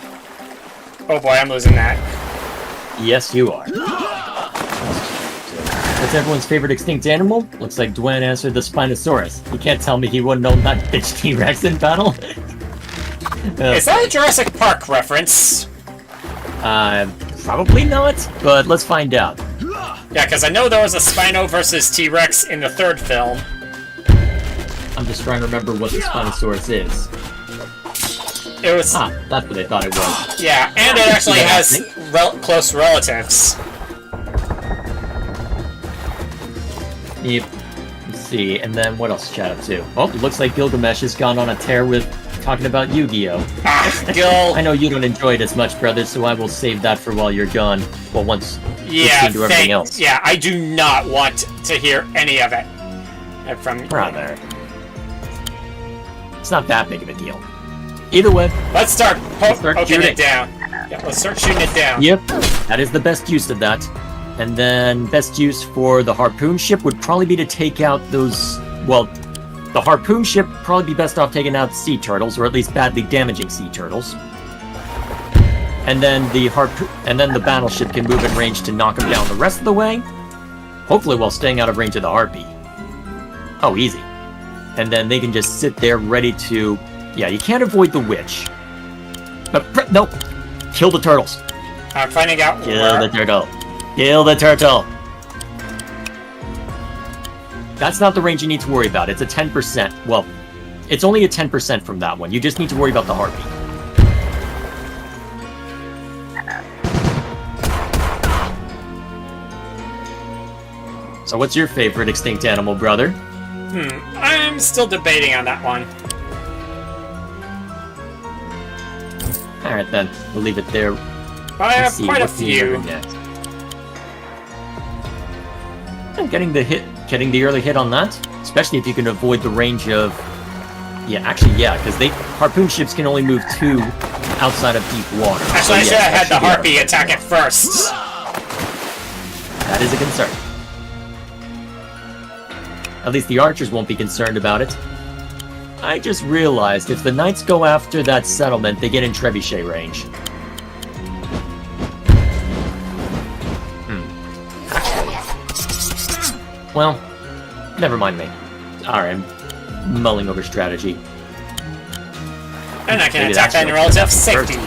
Oh boy, I'm losing that. Yes, you are. What's everyone's favorite extinct animal? Looks like Dwayne answered the Spinosaurus. You can't tell me he wouldn't own that bitch T-Rex in battle? Is that a Jurassic Park reference? Probably not, but let's find out. Yeah, because I know there was a Spino versus T-Rex in the third film. I'm just trying to remember what the Spinosaurus is. It was... Ah, that's what I thought it was. Yeah, and it actually has close relatives. Yep. Let's see, and then what else to chat up to? Oh, it looks like Gilgamesh has gone on a tear with talking about Yu-Gi-Oh! Ah, Gil. I know you don't enjoy it as much, brother, so I will save that for while you're gone. Well, once you've seen to everything else. Yeah, I do not want to hear any of it. From... Brother. It's not that big of a deal. Either way. Let's start poking shooting. it down. Yeah, let's start shooting it down. Yep, that is the best use of that. And then best use for the harpoon ship would probably be to take out those... Well, the harpoon ship probably be best off taking out sea turtles, or at least badly damaging sea turtles. And then the battleship can move in range to knock them down the rest of the way. Hopefully while staying out of range of the harpy. Oh, easy. And then they can just sit there ready to... Yeah, you can't avoid the witch. But, no! Kill the turtles. I'm finding out Kill where... the turtle. Kill the turtle. That's not the range you need to worry about. It's a 10%. Well, it's only a 10% from that one. You just need to worry about the heartbeat. So what's your favorite extinct animal, brother? I'm still debating on that one. Alright then, we'll leave it there. But I have Let's see, quite a what can we do few. next? I'm getting the early hit on that. Especially if you can avoid the range of... Yeah, actually, yeah, because harpoon ships can only move 2 outside of deep water. Actually, I should have had the harpy. harpy attack it first. That is a concern. At least the archers won't be concerned about it. I just realized if the knights go after that settlement, they get in trebuchet range. Well, never mind me. Alright, I'm mulling over strategy. And I can Maybe attack that's that in what- relative safety.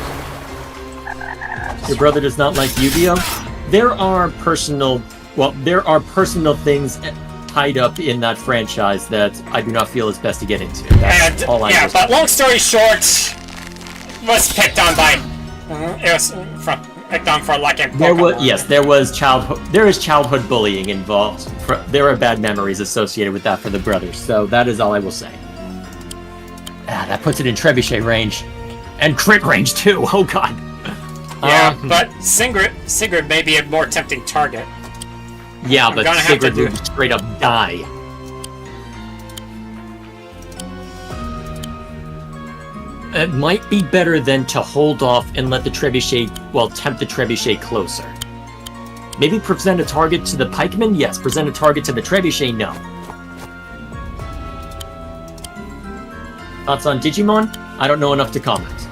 Your brother does not like Yu-Gi-Oh? There are personal things tied up in that franchise that I do not feel is best to get into. That's all I Yeah, but long story short, was picked on by... It was picked on for liking Pokemon. There is childhood bullying involved. There are bad memories associated with that for the brothers, so that is all I will say. That puts it in trebuchet range. And crit range too, oh god. Yeah, but Sigrid may be a more tempting target. Yeah, but gonna have to Sigrid do- would straight up die. It might be better than to hold off and let the trebuchet, tempt the trebuchet closer. Maybe present a target to the pikeman? Yes. Present a target to the trebuchet? No. Thoughts on Digimon? I don't know enough to comment.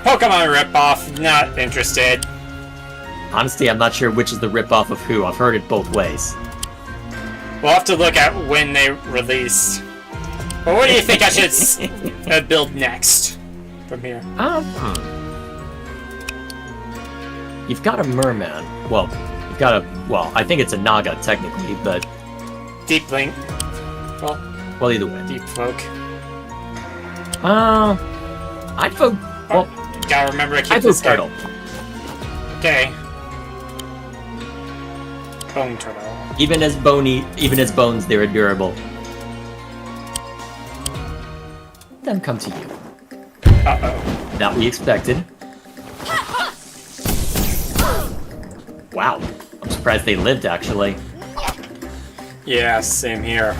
Pokemon ripoff, not interested. Honestly, I'm not sure which is the ripoff of who. I've heard it both ways. We'll have to look at when they released. But what do you think I should build next from here? You've got a merman. Well, I think it's a naga technically, but Deep Link. well, either way. Deep Folk. I'd vote. Well, Gotta remember to keep I'd vote this guy. turtle. Okay. Bone Turtle. Even as bones, they're adorable. Then come to you. Uh-oh. That we expected. Wow, I'm surprised they lived actually. Yeah, same here.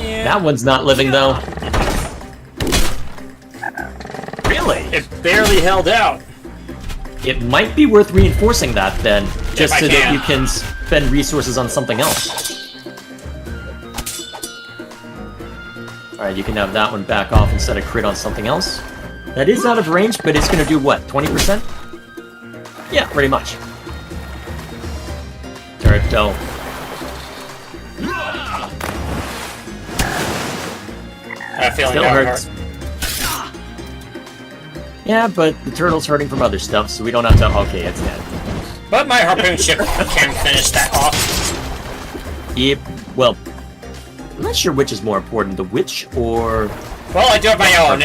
Yeah. That one's not living though. Really? It barely held out. It might be worth reinforcing that then, just I so that can. you can spend resources on something else. Alright, you can have that one back off instead of crit on something else. That is out of range, but it's gonna do what, 20%? Yeah, pretty much. Turtle. I have a feeling Still that would hurts. hurt. Yeah, but the turtle's hurting from other stuff, so we don't have to... Okay, it's dead. But my harpoon ship can finish that off. Yep, well... I'm not sure which is more important, the witch or... Well, I do have my own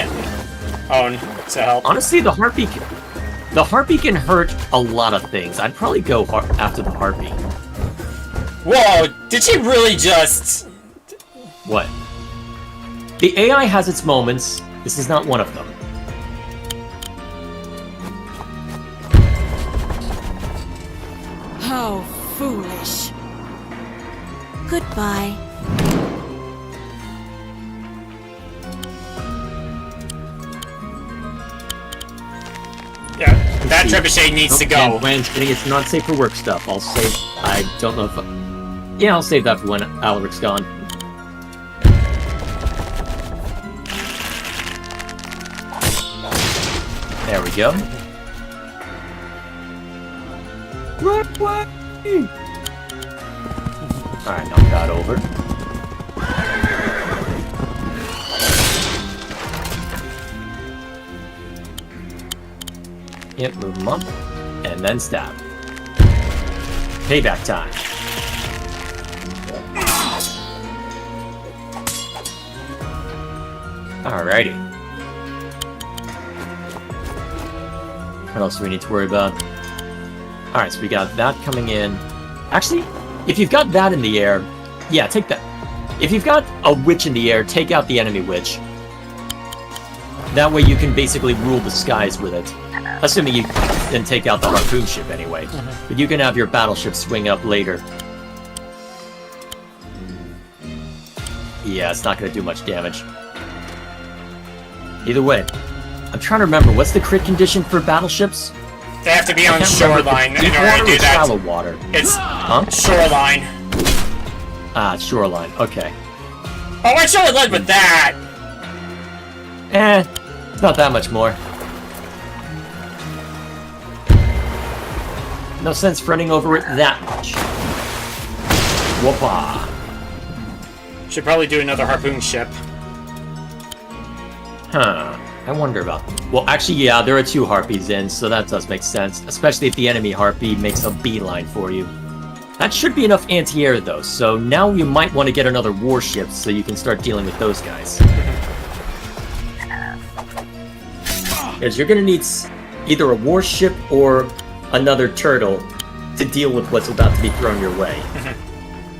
to help. Honestly, the harpy can hurt a lot of things. I'd probably go after the harpy. Whoa, did she really just... What? The AI has its moments. This is not one of them. How foolish. Goodbye. Yeah, that trebuchet needs to go. When getting its not safe for work stuff, I'll save... I don't know if... Yeah, I'll save that for when Alaric's gone. There we go. Alright, knock that over. Yep, move him up. And then stab. Payback time. Alrighty. What else do we need to worry about? Alright, so we got that coming in. Actually, if you've got that in the air, yeah, take that. If you've got a witch in the air, take out the enemy witch. That way you can basically rule the skies with it. Assuming you then take out the harpoon ship anyway. But you can have your battleship swing up later. Yeah, it's not going to do much damage. Either way, I'm trying to remember, what's the crit condition for battleships? They have to be on shoreline in order to do that. Shallow water. It's shoreline. Ah, shoreline. Okay. Oh, I should have led with that. It's not that much more. No sense fretting over it that much. Whoopa. Should probably do another harpoon ship. Huh. I wonder about... Well, actually, yeah, there are 2 harpies in, so that does make sense. Especially if the enemy harpy makes a beeline for you. That should be enough anti-air, though, so now you might want to get another warship so you can start dealing with those guys. Because you're going to need either a warship or another turtle to deal with what's about to be thrown your way.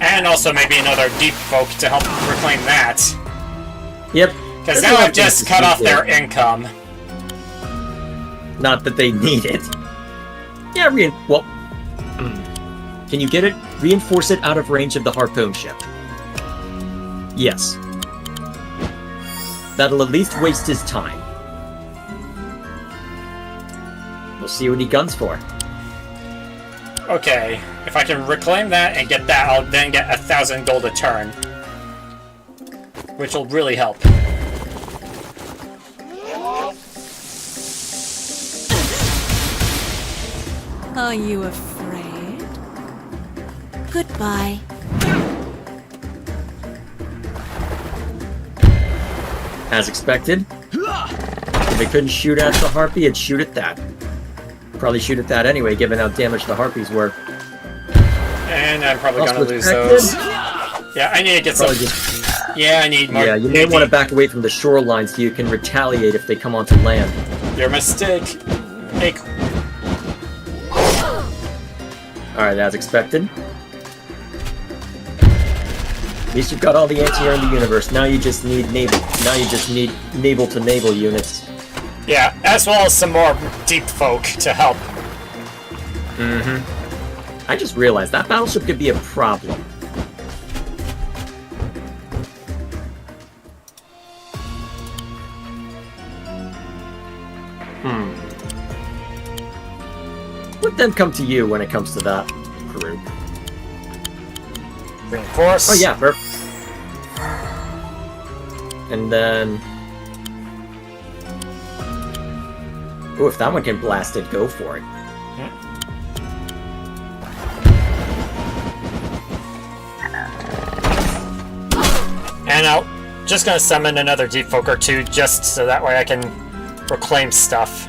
And also maybe another deep folk to help reclaim that. Yep. Because now I've just cut off their income. Not that they need it. Yeah, well... Can you get it? Reinforce it out of range of the harpoon ship. Yes. That'll at least waste his time. We'll see what he guns for. Okay, if I can reclaim that and get that, I'll then get 1,000 gold a turn. Which will really help. Are you afraid? Goodbye. As expected. If they couldn't shoot at the harpy, it'd shoot at that. Probably shoot at that anyway, given how damaged the harpies were. And I'm probably Also gonna lose expected. those. Yeah, I need to get some... Yeah, I need more... Yeah, you may want to back away from the shoreline so you can retaliate if they come onto land. Your mistake. Hey. Alright, as expected. At least you've got all the anti-air in the universe. Now you just need naval. Now you just need naval-to-naval units. Yeah, as well as some more deep folk to help. I just realized that battleship could be a problem. Let them come to you when it comes to that group. Reinforce. Oh yeah, perfect. And then... Ooh, if that one can blast it, go for it. And I'm just gonna summon another deep folk or 2 just so that way I can reclaim stuff.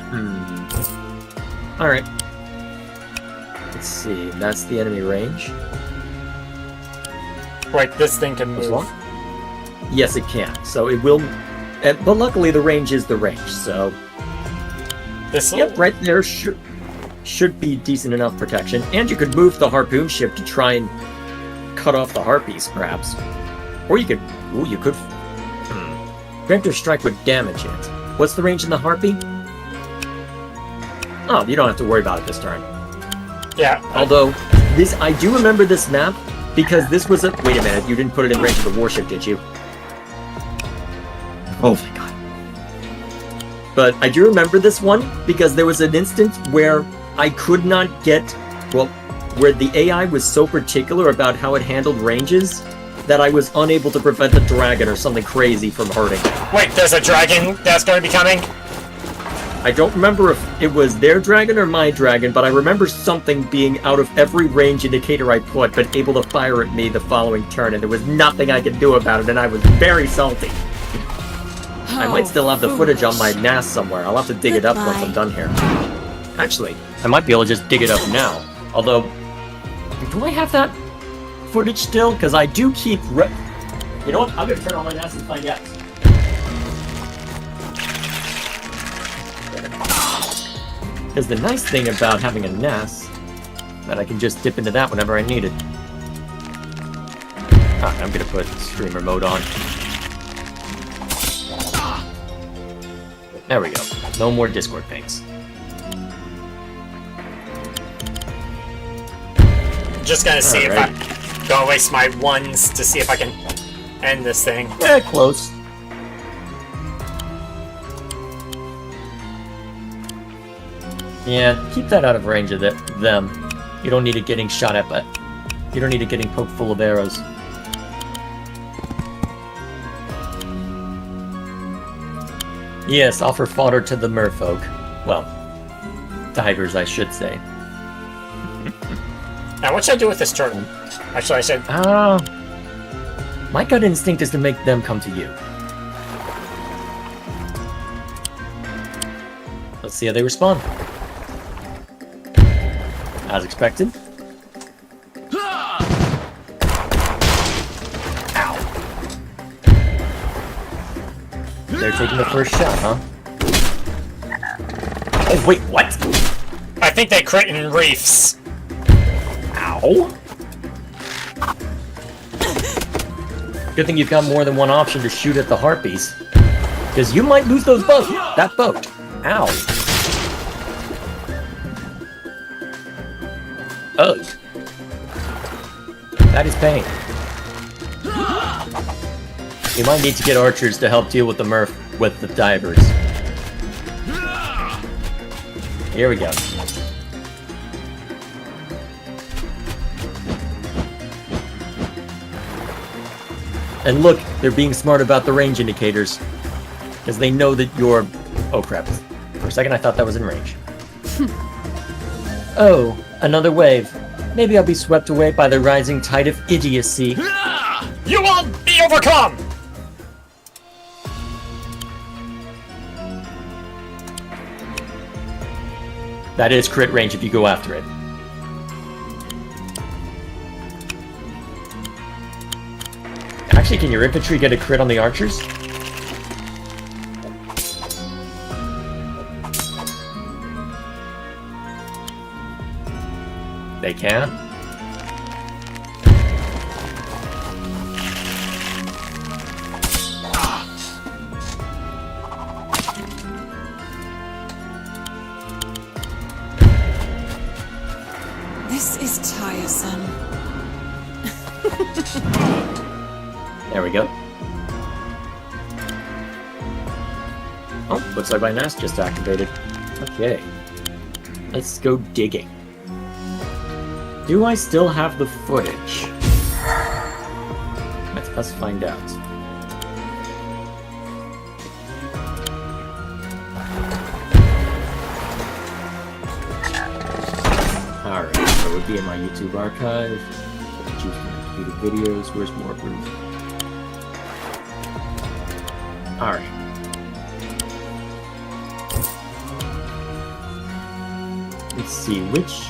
Alright. Let's see, that's the enemy range. Wait, this thing can As move. well? Yes, it can. So it will... But luckily the range is the range, so... This Yep, right there should be decent enough protection. And you could move the harpoon ship to try and cut off the harpies, perhaps. Or you could... Ooh, you could... Preemptive strike would damage it. What's the range in the harpy? Oh, you don't have to worry about it this turn. Yeah. Although, this... I do remember this map, because this was a... Wait a minute, you didn't put it in range of the warship, did you? Oh my god. But I do remember this one, because there was an instance where I could not get... Well, where the AI was so particular about how it handled ranges, that I was unable to prevent the dragon or something crazy from hurting me. Wait, there's a dragon that's going to be coming? I don't remember if it was their dragon or my dragon, but I remember something being out of every range indicator I put, but able to fire at me the following turn, and there was nothing I could do about it, and I was very salty. I might still have the footage on my NAS somewhere. I'll have to dig it up once I'm done here. Actually, I might be able to just dig it up now. Although, do I have that footage still? Because I do keep... You know what? I'm going to turn on my NAS and find out. Because the nice thing about having a NAS, that I can just dip into that whenever I need it. Alright, I'm going to put streamer mode on. There we go. No more Discord pings. Just gonna see if I don't waste my ones to see if I can end this thing. Yeah, close. Yeah, keep that out of range of them. You don't need it getting shot at, but you don't need it getting poked full of arrows. Yes, offer fodder to the merfolk. Well, divers, I should say. Now, what should I do with this turtle? Actually, I said... My gut instinct is to make them come to you. Let's see how they respond. As expected. Ow! They're taking the first shot, huh? Oh, wait, what? I think they crit in reefs. Ow! Good thing you've got more than one option to shoot at the harpies. Because you might lose those boat. That boat. Ow. Ugh. That is pain. You might need to get archers to help deal with the divers. Here we go. And look, they're being smart about the range indicators. Because they know that you're... Oh crap. For a second I thought that was in range. Oh, another wave. Maybe I'll be swept away by the rising tide of idiocy. You will be overcome! That is crit range if you go after it. Actually, can your infantry get a crit on the archers? They can. This is tiresome. There we go. Oh, looks like my NAS just activated. Okay. Let's go digging. Do I still have the footage? Let's find out. Alright, so it would be in my YouTube archive. Choose computer videos. Where's Wargroove? Alright. Let's see, which...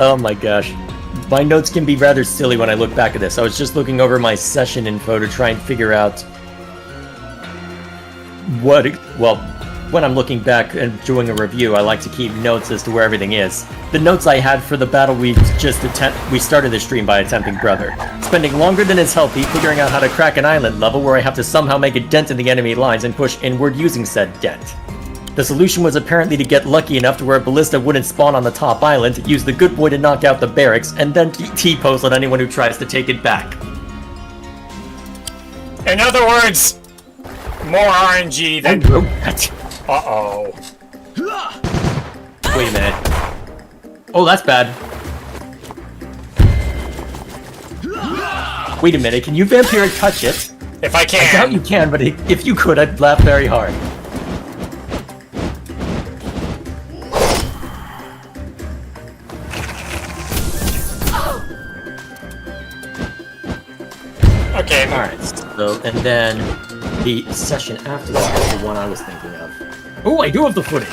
Oh my gosh. My notes can be rather silly when I look back at this. I was just looking over my session info to try and figure out what... Well, when I'm looking back and doing a review, I like to keep notes as to where everything is. The notes I had for the battle we started the stream by attempting Brother. Spending longer than is healthy figuring out how to crack an island level where I have to somehow make a dent in the enemy lines and push inward using said dent. The solution was apparently to get lucky enough to where a ballista wouldn't spawn on the top island, use the good boy to knock out the barracks, and then T-pose on anyone who tries to take it back. In other words, more RNG than... I wrote that. Uh-oh. Wait a minute. Oh, that's bad. Wait a minute, can you vampiric touch it? If I can. I doubt you can, but if you could, I'd laugh very hard. Okay. Alright, so, and then the session after that is the one I was thinking of. Oh, I do have the footage!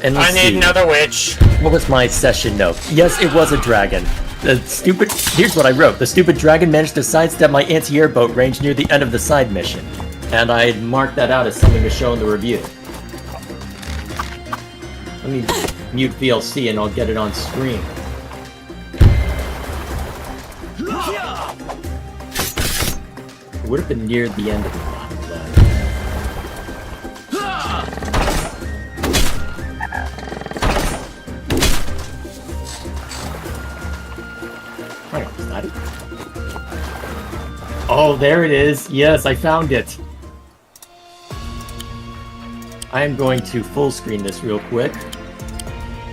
And I let's need see. another witch. What was my session note? Yes, it was a dragon. The stupid... Here's what I wrote. The stupid dragon managed to sidestep my anti-air boat range near the end of the side mission. And I marked that out as something to show in the review. Let me mute VLC and I'll get it on screen. It would have been near the end of the bottom line. Hang on, is that it? Oh, there it is. Yes, I found it. I am going to full screen this real quick.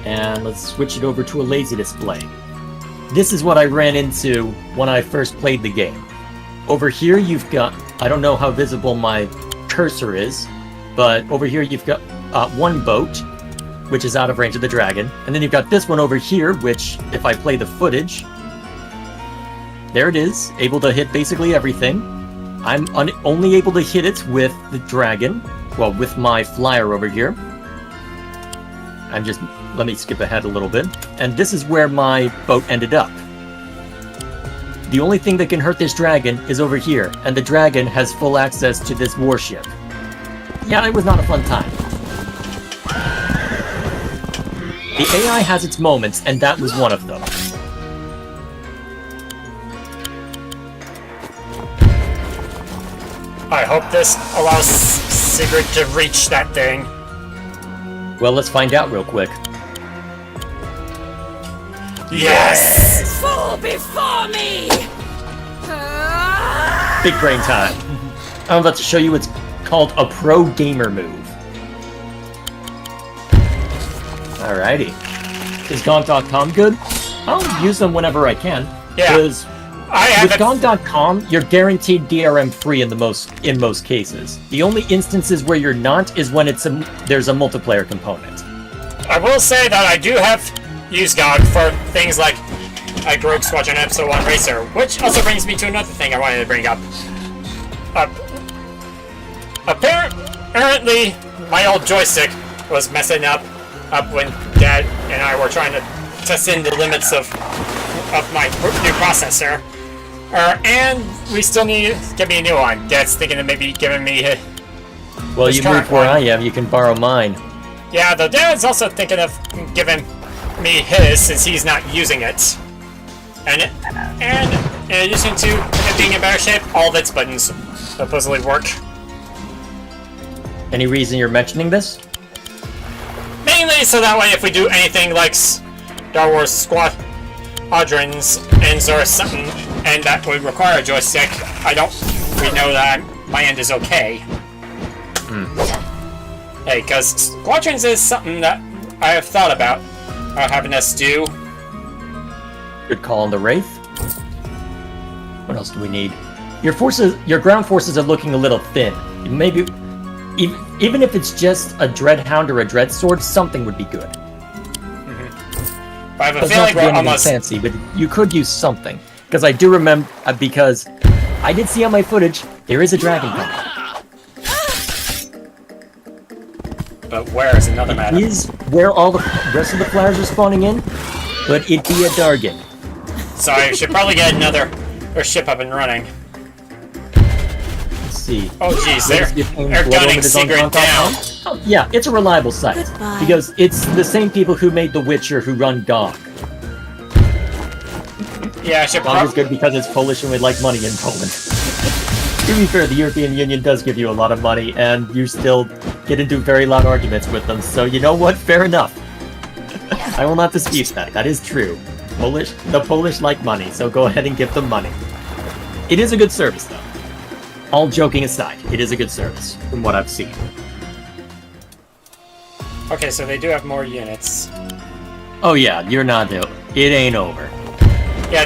And let's switch it over to a lazy display. This is what I ran into when I first played the game. Over here you've got, I don't know how visible my cursor is, but over here you've got one boat, which is out of range of the dragon. And then you've got this one over here, which, if I play the footage, there it is, able to hit basically everything. I'm only able to hit it with the dragon, well, with my flyer over here. Let me skip ahead a little bit. And this is where my boat ended up. The only thing that can hurt this dragon is over here, and the dragon has full access to this warship. Yeah, it was not a fun time. The AI has its moments, and that was one of them. I hope this allows Sigrid to reach that thing. Well, let's find out real quick. Yes! Fall before me! Big brain time. I'm about to show you what's called a pro gamer move. Alrighty. Is Gong.com good? I'll use them whenever I can. Yeah. Because with Gong.com, you're guaranteed DRM free in most cases. The only instances where you're not is when there's a multiplayer component. I will say that I do have used GOG for things like Rogue Squadron Episode 1 Racer, which also brings me to another thing I wanted to bring up. Apparently, my old joystick was messing up when Dad and I were trying to test in the limits of my new processor. And we still need to get me a new one. Dad's thinking of maybe giving me well, you moved where I am, you can borrow mine. Yeah, though Dad's also thinking of giving me his since he's not using it. And in addition to it being in better shape, all of its buttons supposedly work. Any reason you're mentioning this? Mainly so that way if we do anything like Star Wars Squadrons or something, and that would require a joystick, we know that my end is okay. Hey, because Squadrons is something that I have thought about having us do. Good call on the Wraith. What else do we need? Your ground forces are looking a little thin. Maybe, even if it's just a Dreadhound or a Dreadsword, something would be good. But I have a Doesn't feeling have to be we're anything almost... fancy, but you could use something. Because I do remember, because I did see on my footage, there is a dragon coming. But where is another matter? It is where all the rest of the flyers are spawning in, but it'd be a Dargan. So I should probably get another ship up and running. Let's see. Oh jeez, they're gunning Sigrid down. Oh, yeah, it's a reliable site. Goodbye. Because it's the same people who made The Witcher who run GOG. Yeah, I should GOG is good because it's Polish and we like money in Poland. To be fair, the European Union does give you a lot of money, and you still get into very loud arguments with them, so you know what? Fair enough. I will not dispute that. That is true. The Polish like money, so go ahead and give them money. It is a good service, though. all joking aside, it is a good service, from what I've seen. Okay, so they do have more units. Oh yeah, you're not... It ain't over. Yeah,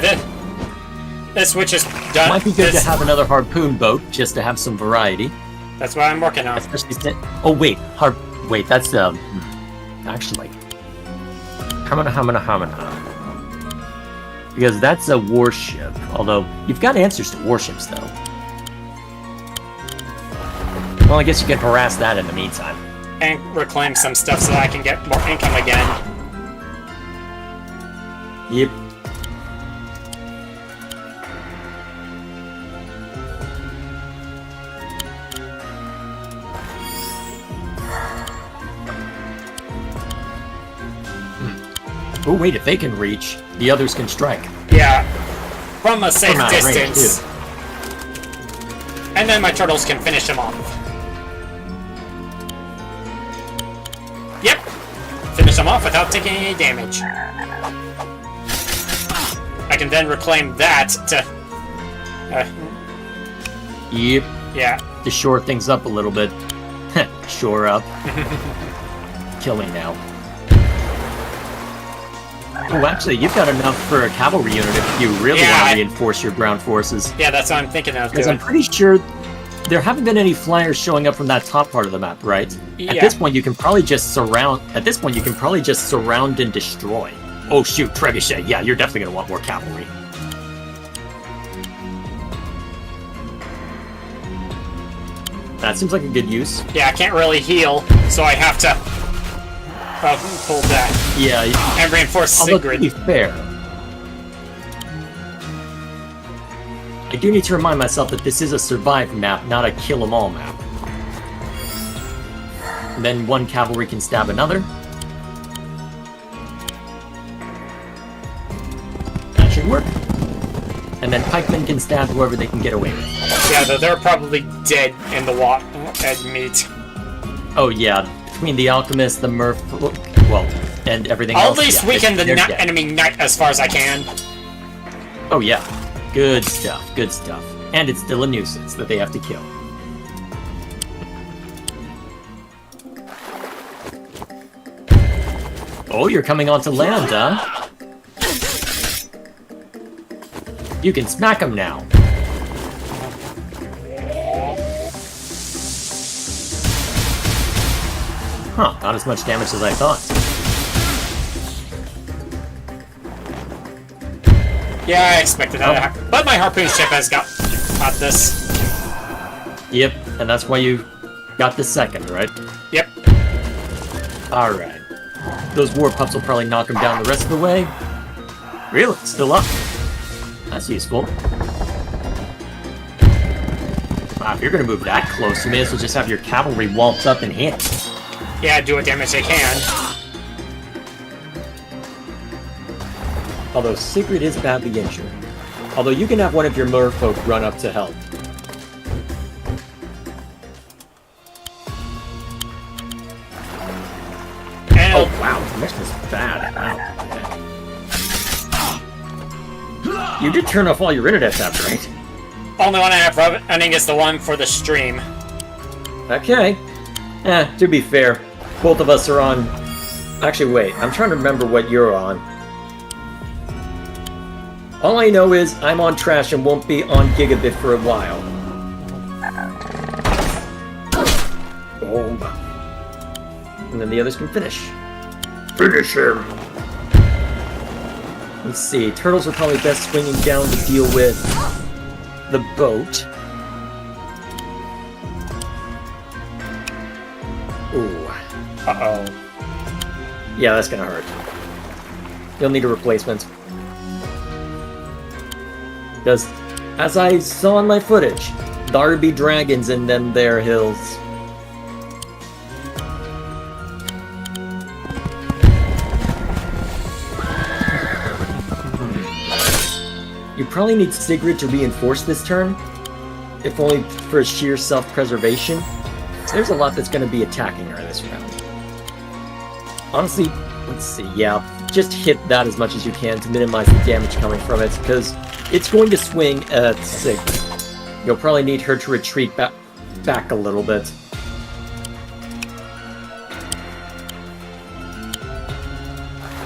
this switch is done. Might be good to have another harpoon boat, just to have some variety. That's what I'm working on. Especially since... Oh wait, wait, that's actually... Hamana. Because that's a warship, although you've got answers to warships, though. Well, I guess you can harass that in the meantime. And reclaim some stuff so that I can get more income again. Yep. Oh wait, if they can reach, the others can strike. Yeah, from a safe From out of range, distance. And then my turtles can finish them off. Yep, finish them off without taking any damage. I can then reclaim that to... Yep. yeah. To shore things up a little bit. Shore up. Kill me now. Oh, actually, you've got enough for a cavalry unit if you really want to reinforce your ground forces. Yeah, that's what I'm thinking of Because doing. I'm pretty sure there haven't been any flyers showing up from that top part of the map, right? Yeah. At this point, you can probably just surround... At this point, you can probably just surround and destroy. Oh, shoot, trebuchet. Yeah, you're definitely going to want more cavalry. That seems like a good use. Yeah, I can't really heal, so I have to pull that. Yeah. And reinforce Although, to Sigrid. be fair, I do need to remind myself that this is a survive map, not a kill-em-all map. And then one cavalry can stab another. That should work. And then pikemen can stab whoever they can get away with. Yeah, though they're probably dead in the dead meat. Oh yeah, between the alchemist, the merc, well, and everything I'll else. at least yeah, weaken the they're dead. enemy knight as far as I can. Oh yeah, good stuff, good stuff. And it's still a nuisance that they have to kill. Oh, you're coming onto land, huh? You can smack them now. Huh, not as much damage as I thought. Yeah, I expected that to happen. But my harpoon ship has got this. Yep, and that's why you got the second, right? Yep. Alright. Those war pups will probably knock him down the rest of the way. Really? Still up. That's useful. Wow, if you're gonna move that close, you may as well just have your cavalry waltz up and hit. Yeah, do what damage they can. Although Sigrid is badly injured. Although you can have one of your merfolk run up to help. And Oh wow, the mission is bad. Wow. You did turn off all your internet tabs, right? only one I have running is the one for the stream. Okay. To be fair, both of us are on... Actually, wait, I'm trying to remember what you're on. All I know is I'm on trash and won't be on gigabit for a while. Boom. And then the others can finish. Finish him! Let's see, turtles are probably best swinging down to deal with the boat. Ooh. Uh-oh. Yeah, that's gonna hurt. You'll need a replacement. Because, as I saw in my footage, there be dragons in them there hills. You probably need Sigrid to reinforce this turn, if only for sheer self-preservation. So there's a lot that's going to be attacking her this round. Honestly, let's see, yeah, just hit that as much as you can to minimize the damage coming from it, because it's going to swing at Sigrid. You'll probably need her to retreat back a little bit.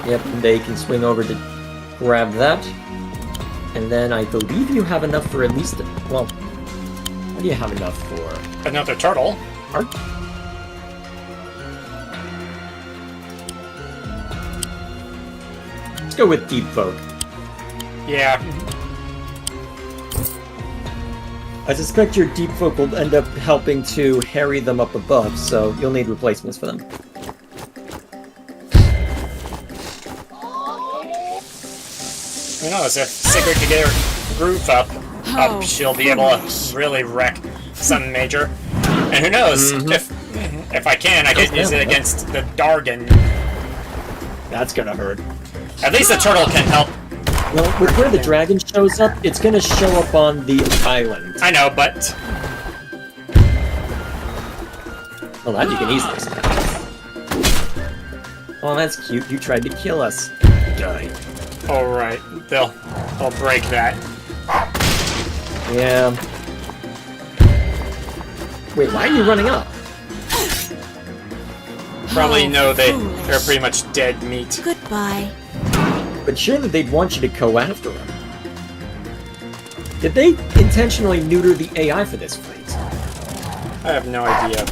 Yep, and they can swing over to grab that. And then I believe you have enough for at least... Well, what do you have enough for? Another turtle. Let's go with Deep Folk. Yeah. I suspect your Deep Folk will end up helping to harry them up above, so you'll need replacements for them. Who knows, if Sigrid can get her groove up, she'll be able to really wreck something major. And who knows, if I can, I can use it against the Dargon. That's gonna hurt. At least the turtle can help. Well, with where the dragon shows up, it's gonna show up on the island. I know, but... Well, that you can easily spell. Oh, that's cute. You tried to kill us. Die. Alright, they'll break that. Yeah. Wait, why are you running up? Probably know they're pretty much dead meat. Goodbye. But surely they'd want you to go after him. Did they intentionally neuter the AI for this fight? I have no idea.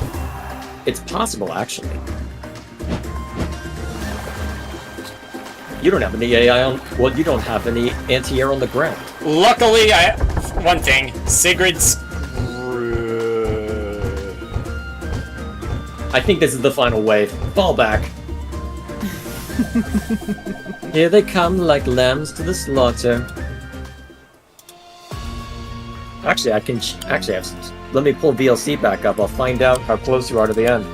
It's possible, actually. You don't have any AI on... Well, you don't have any anti-air on the ground. Luckily, one thing, Sigrid's... I think this is the final wave. Fall back. Here they come like lambs to the slaughter. Actually, I can... let me pull VLC back up. I'll find out how close you are to the end.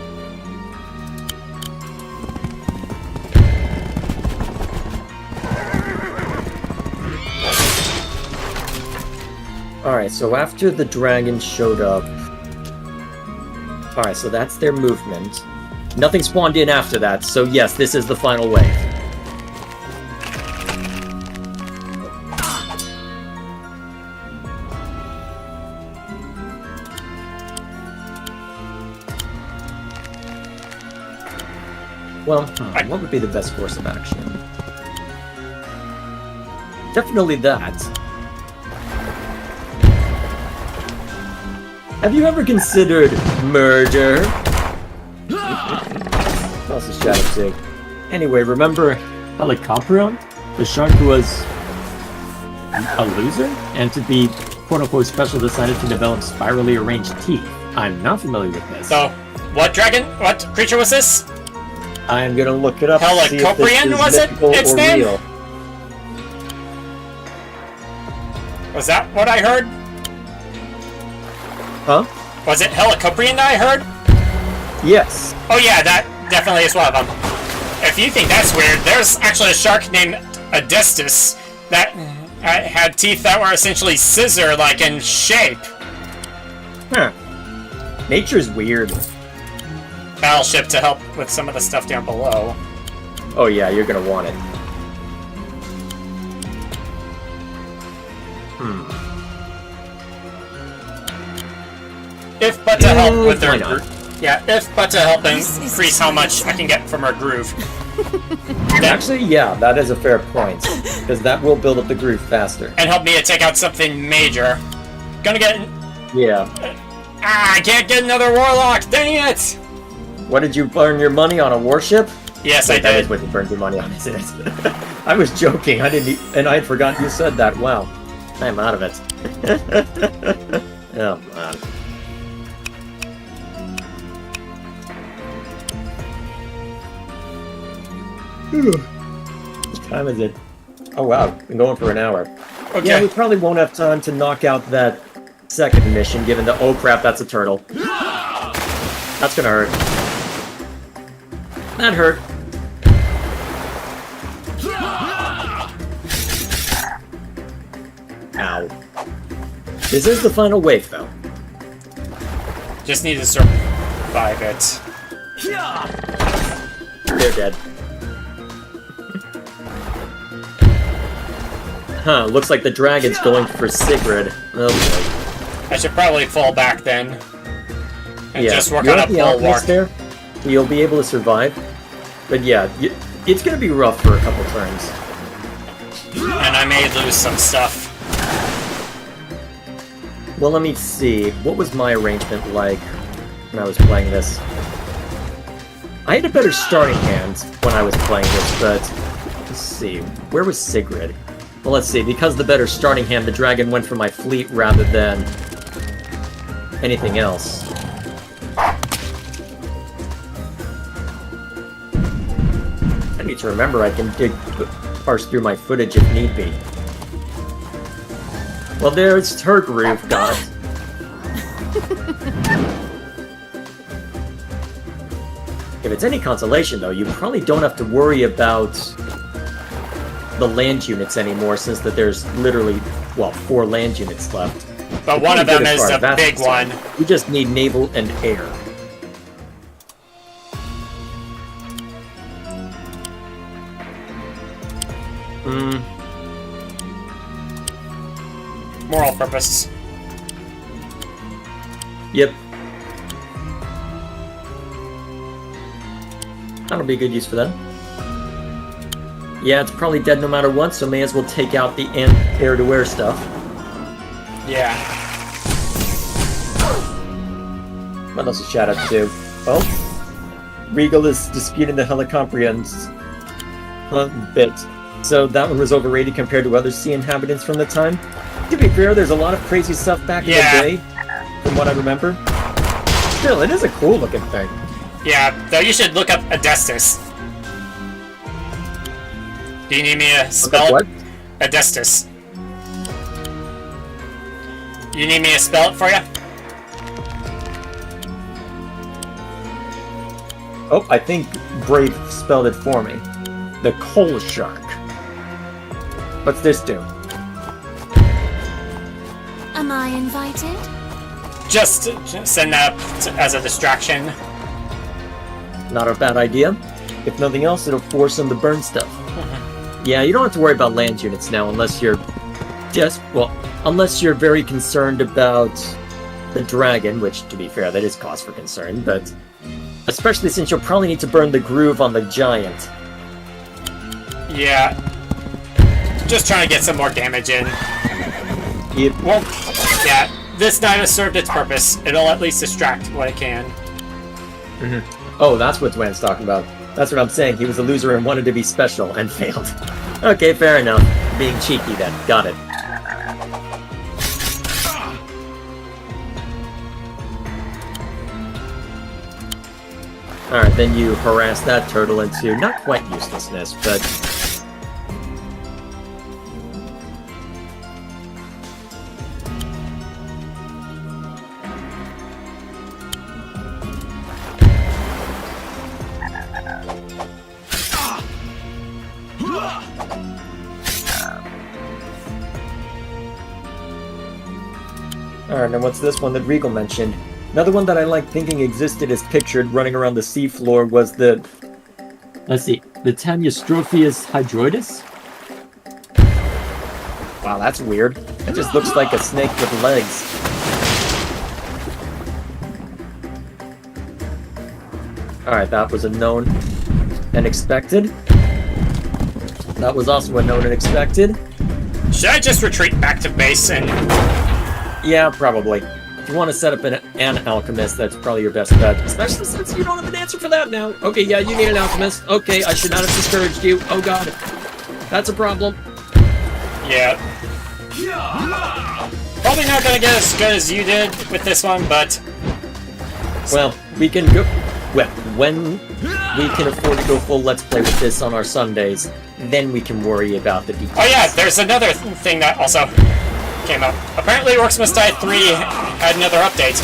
Alright, so after the dragon showed up... Alright, so that's their movement. Nothing spawned in after that, so yes, this is the final wave. Well, what would be the best course of action? Definitely that. Have you ever considered murder? Also Shadow Sig. Anyway, remember Helicoprion? The shark who was a loser? And to be quote-unquote special decided to develop spirally arranged teeth. I'm not familiar with this. So, what creature was this? I'm gonna look it up. Helicoprion, was it its name? Real. Was that what I heard? Huh? Was it Helicoprion that I heard? Yes. Oh yeah, that definitely is one of them. If you think that's weird, there's actually a shark named Adestus that had teeth that were essentially scissor-like in shape. Huh. Nature's weird. Battleship to help with some of the stuff down below. Oh yeah, you're gonna want it. If but to help with why their not? yeah, if but to help increase how much I can get from her groove. Actually, yeah, that is a fair point. Because that will build up the groove faster. And help me to take out something major. Gonna get... Yeah. I can't get another warlock! Dang it! What, did you burn your money on a warship? Yes, Wait, I that did. is what you burned your money on, isn't it? I was joking. I didn't, and I had forgotten you said that. Wow, I'm out of it. Oh man. What time is it? Oh wow, been going for an hour. Okay. Yeah, we probably won't have time to knock out that second mission, given the... Oh crap, that's a turtle. That's gonna hurt. That hurt. Ow. This is the final wave, though. Just need to survive it. They're dead. Huh, looks like the dragon's going for Sigrid. Oh boy. I should probably fall back then. And just work you're on a at the outpost bulwark. there. You'll be able to survive. But yeah, it's gonna be rough for a couple turns. And I may lose some stuff. Well, let me see. What was my arrangement like when I was playing this? I had a better starting hand when I was playing this, but let's see. Where was Sigrid? Well, let's see. Because the better starting hand, the dragon went for my fleet rather than anything else. I need to remember I can parse through my footage if need be. Well, there's her groove, God. If it's any consolation, though, you probably don't have to worry about the land units anymore, since that there's literally, well, 4 land units left. But one of them is the big one. You just need naval and air. Moral purpose. Yep. That'll be a good use for them. Yeah, it's probably dead no matter what, so may as well take out the air-to-air stuff. Yeah. What else is shout out to do? Well, Regal is disputing the Helicomprians bit. So that one was overrated compared to other sea inhabitants from the time. To be fair, there's a lot of crazy stuff back in the day, from what I remember. Still, it is a cool looking thing. Yeah, though you should look up Adestus. Do you need me to spell What? it? Adestus. You need me to spell it for you? Oh, I think Brave spelled it for me. The coal shark. What's this do? Am I invited? Just send that up as a distraction. Not a bad idea. If nothing else, it'll force them to burn stuff. Yeah, you don't have to worry about land units now unless you're unless you're very concerned about the dragon, which, to be fair, that is cause for concern, but especially since you'll probably need to burn the groove on the giant. Yeah. Just trying to get some more damage in. Yep. Well, yeah, this knife has served its purpose. It'll at least distract what it can. Oh, that's what Dwayne's talking about. That's what I'm saying. He was a loser and wanted to be special, and failed. Okay, fair enough. Being cheeky then. Got it. Alright, then you harass that turtle into not quite uselessness, but... Alright, now what's this one that Regal mentioned? Another one that I like thinking existed as pictured running around the seafloor was the... Let's see, the Taniostrophius hydroides? Wow, that's weird. It just looks like a snake with legs. Alright, that was a known and expected. That was also a known and expected. Should I just retreat back to base and... Yeah, probably. If you want to set up an alchemist, that's probably your best bet. Especially since you don't have an answer for that now. Okay, yeah, you need an alchemist. Okay, I should not have discouraged you. Oh god. That's a problem. Yeah. Probably not gonna get as good as you did with this one, but... Well, we can go... Well, when we can afford to go full Let's Play with this on our Sundays, then we can worry about the details. Oh yeah, there's another thing that also came up. Apparently Orcs Must Die 3 had another update.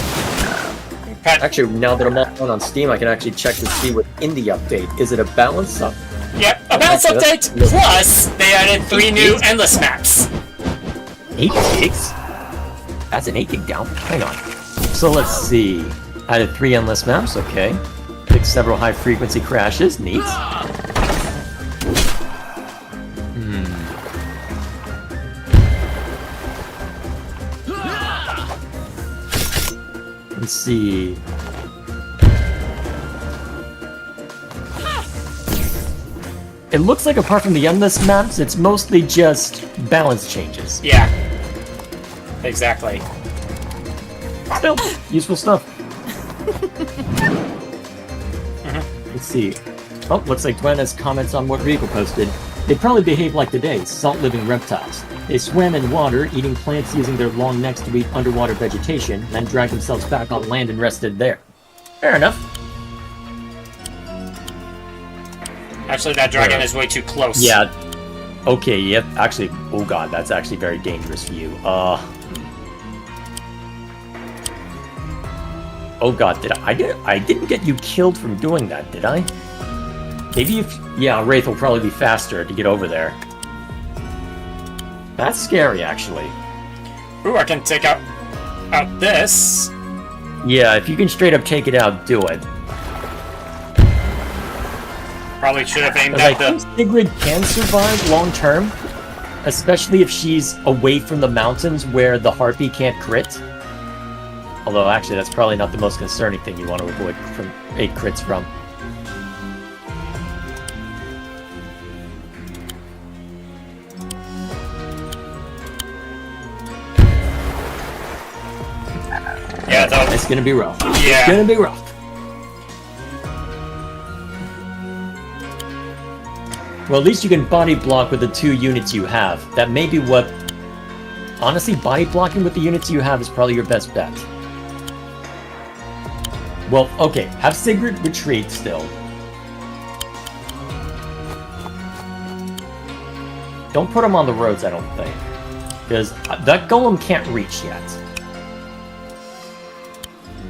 Actually, now that I'm on Steam, I can actually check to see what's in the update. Is it a balance up? Yep, a balance update, plus they added 3 new endless maps. 8 gigs? That's an 8 gig down. Hang on. So let's see. Added 3 endless maps, okay. Fixed several high frequency crashes, neat. Let's see. It looks like apart from the endless maps, it's mostly just balance changes. Yeah. Exactly. Still, useful stuff. Let's see. Oh, looks like Gwen has comments on what Rico posted. They probably behave like today's salt-living reptiles. They swam in water, eating plants using their long necks to eat underwater vegetation, then dragged themselves back on land and rested there. Fair enough. Actually, that dragon is way too close. Yeah. Okay, yep. Actually, oh god, that's actually very dangerous for you. Oh god, I didn't get you killed from doing that, did I? Maybe if... Yeah, Wraith will probably be faster to get over there. That's scary, actually. Ooh, I can take out this. Yeah, if you can straight up take it out, do it. Probably should have aimed I at think the... Sigrid can survive long term, especially if she's away from the mountains where the harpy can't crit. Although, actually, that's probably not the most concerning thing you want to avoid from 8 crits from. Yeah, though. It's gonna be rough. Yeah. It's gonna be rough. Well, at least you can body block with the 2 units you have. That may be what... Honestly, body blocking with the units you have is probably your best bet. Well, okay, have Sigrid retreat still. Don't put him on the roads, I don't think. Because that golem can't reach yet.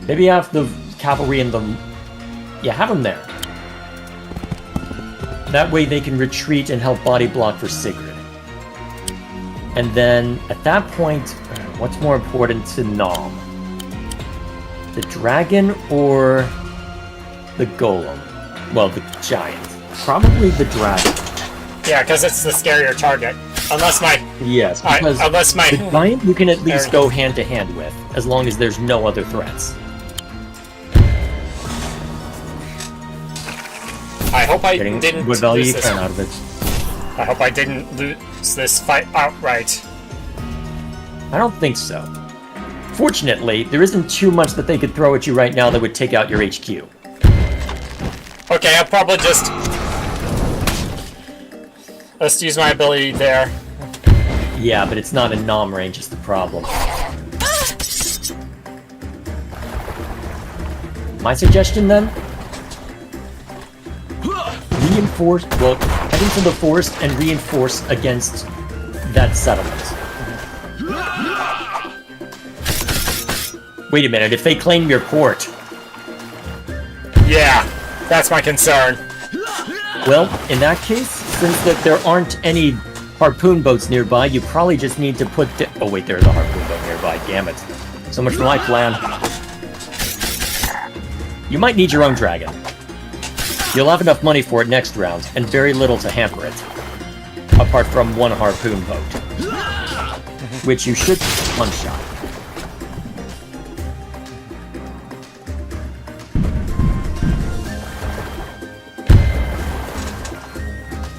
Maybe have the cavalry and the... Yeah, have them there. That way they can retreat and help body block for Sigrid. And then, at that point, what's more important to Nom? The dragon or the golem? Well, the giant. Probably the dragon. Yeah, because it's the scarier target. Unless my... Yes, because unless my... the giant you can at least go hand to hand with, as long as there's no other threats. I hope I Getting didn't what value lose you this. can out of it. I hope I didn't lose this fight outright. I don't think so. Fortunately, there isn't too much that they could throw at you right now that would take out your HQ. Okay, I'll probably just... Let's use my ability there. Yeah, but it's not in Nom range is the problem. My suggestion then? Reinforce, well, head into the forest and reinforce against that settlement. Wait a minute, if they claim your port... Yeah, that's my concern. Well, in that case, since that there aren't any harpoon boats nearby, you probably just need to put... Oh wait, there's a harpoon boat nearby, damn it. So much for my plan. You might need your own dragon. You'll have enough money for it next round, and very little to hamper it. Apart from 1 harpoon boat. Which you should one-shot.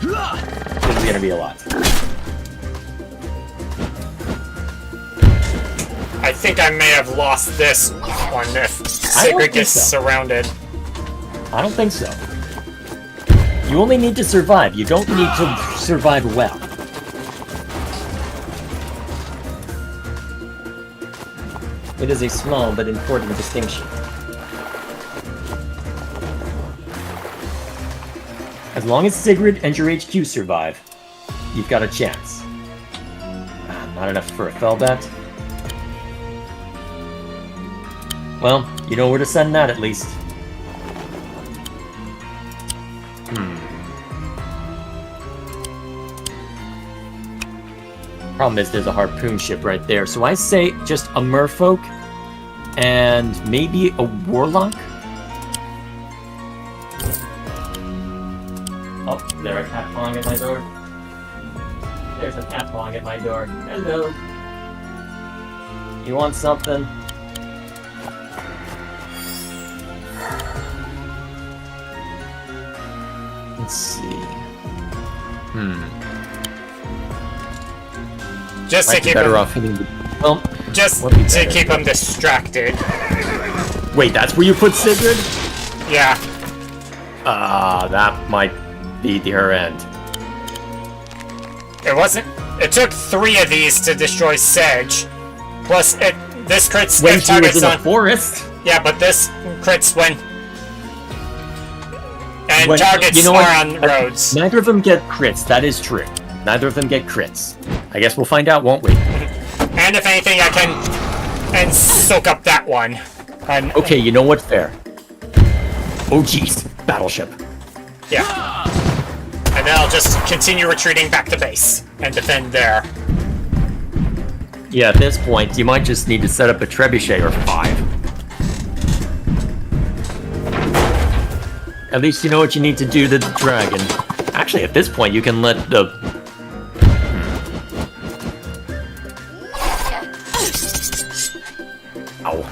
This is gonna be a lot. I think I may have lost this one if Sigrid gets surrounded. I don't think so. You only need to survive. You don't need to survive well. It is a small but important distinction. As long as Sigrid and your HQ survive, you've got a chance. Not enough for a fell bet. Well, you know where to send that at least. Problem is there's a harpoon ship right there, so I say just a merfolk and maybe a warlock? Oh, there's a cat pawing at my door. There's a cat pawing at my door. Hello. You want something? Let's see. Just Might to be keep better him, off hitting the... Well, just would be to better. keep him distracted. Wait, that's where you put Sigrid? Yeah. That might be her end. It wasn't. It took 3 of these to destroy Sedge. Plus, this crits When if she was targets in on. the forest? Yeah, but this crits when. And When- targets you know are what? on roads. Neither of them get crits, that is true. Neither of them get crits. I guess we'll find out, won't we? And if anything, I can. And soak up that one. And, Okay, you know what? Fair. Oh, jeez. Battleship. Yeah. And then I'll just continue retreating back to base. And defend there. Yeah, at this point, you might just need to set up a trebuchet or 5. At least you know what you need to do to the dragon. Actually, at this point, you can let the... Ow.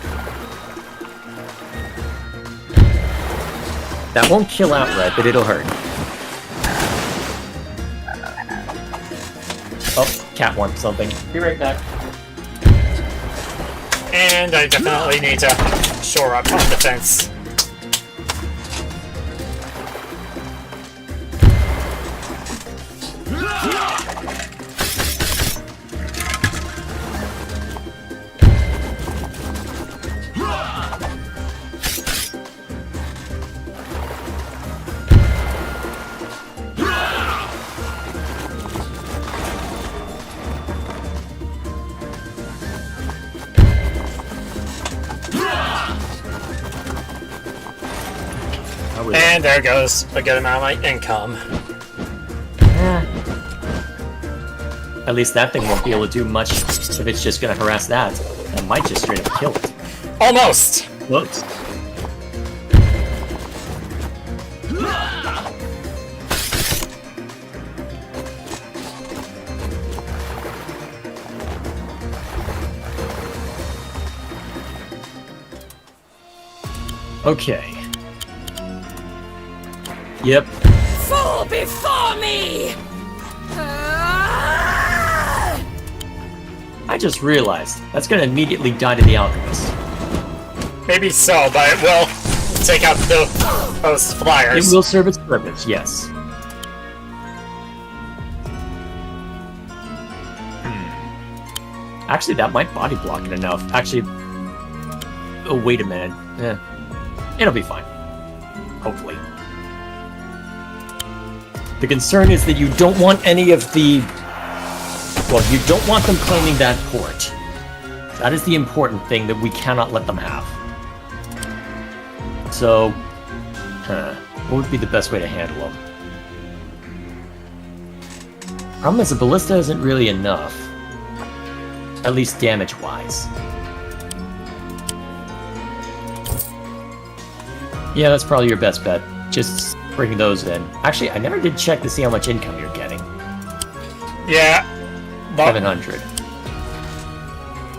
That won't kill outright, but it'll hurt. Oh, cat wants something. Be right back. And I definitely need to shore up on defense. And there goes a good amount of my income. At least that thing won't be able to do much if it's just gonna harass that. That might just straight up kill it. Almost! Whoops. Okay. Yep. Fall before me! I just realized that's gonna immediately die to the alchemist. Maybe so, but it will take out those It flyers. will serve its purpose, yes. Actually, that might body block it enough. Actually, oh wait a minute. It'll be fine. Hopefully. The concern is that you don't want any of the... Well, you don't want them claiming that port. That is the important thing that we cannot let them have. So, what would be the best way to handle them? Problem is, the ballista isn't really enough. At least damage-wise. Yeah, that's probably your best bet. Just bring those in. Actually, I never did check to see how much income you're getting. Yeah. But 700.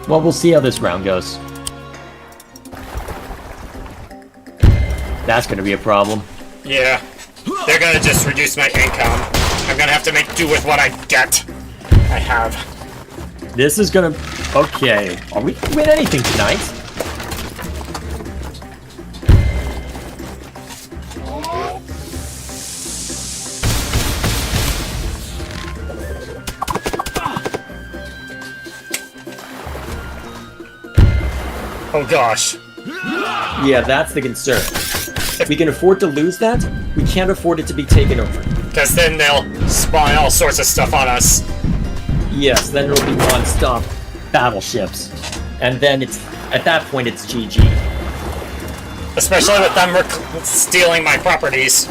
Well, we'll see how this round goes. That's gonna be a problem. yeah. They're gonna just reduce my income. I'm gonna have to make do with what I get. I have. This is gonna... Okay. Are we gonna win anything tonight? Oh gosh. Yeah, that's the concern. If we can afford to lose that, we can't afford it to be taken over. Because then they'll spawn all sorts of stuff on us. Yes, then it'll be non-stop battleships. And then it's... At that point, it's GG. Especially with them stealing my properties.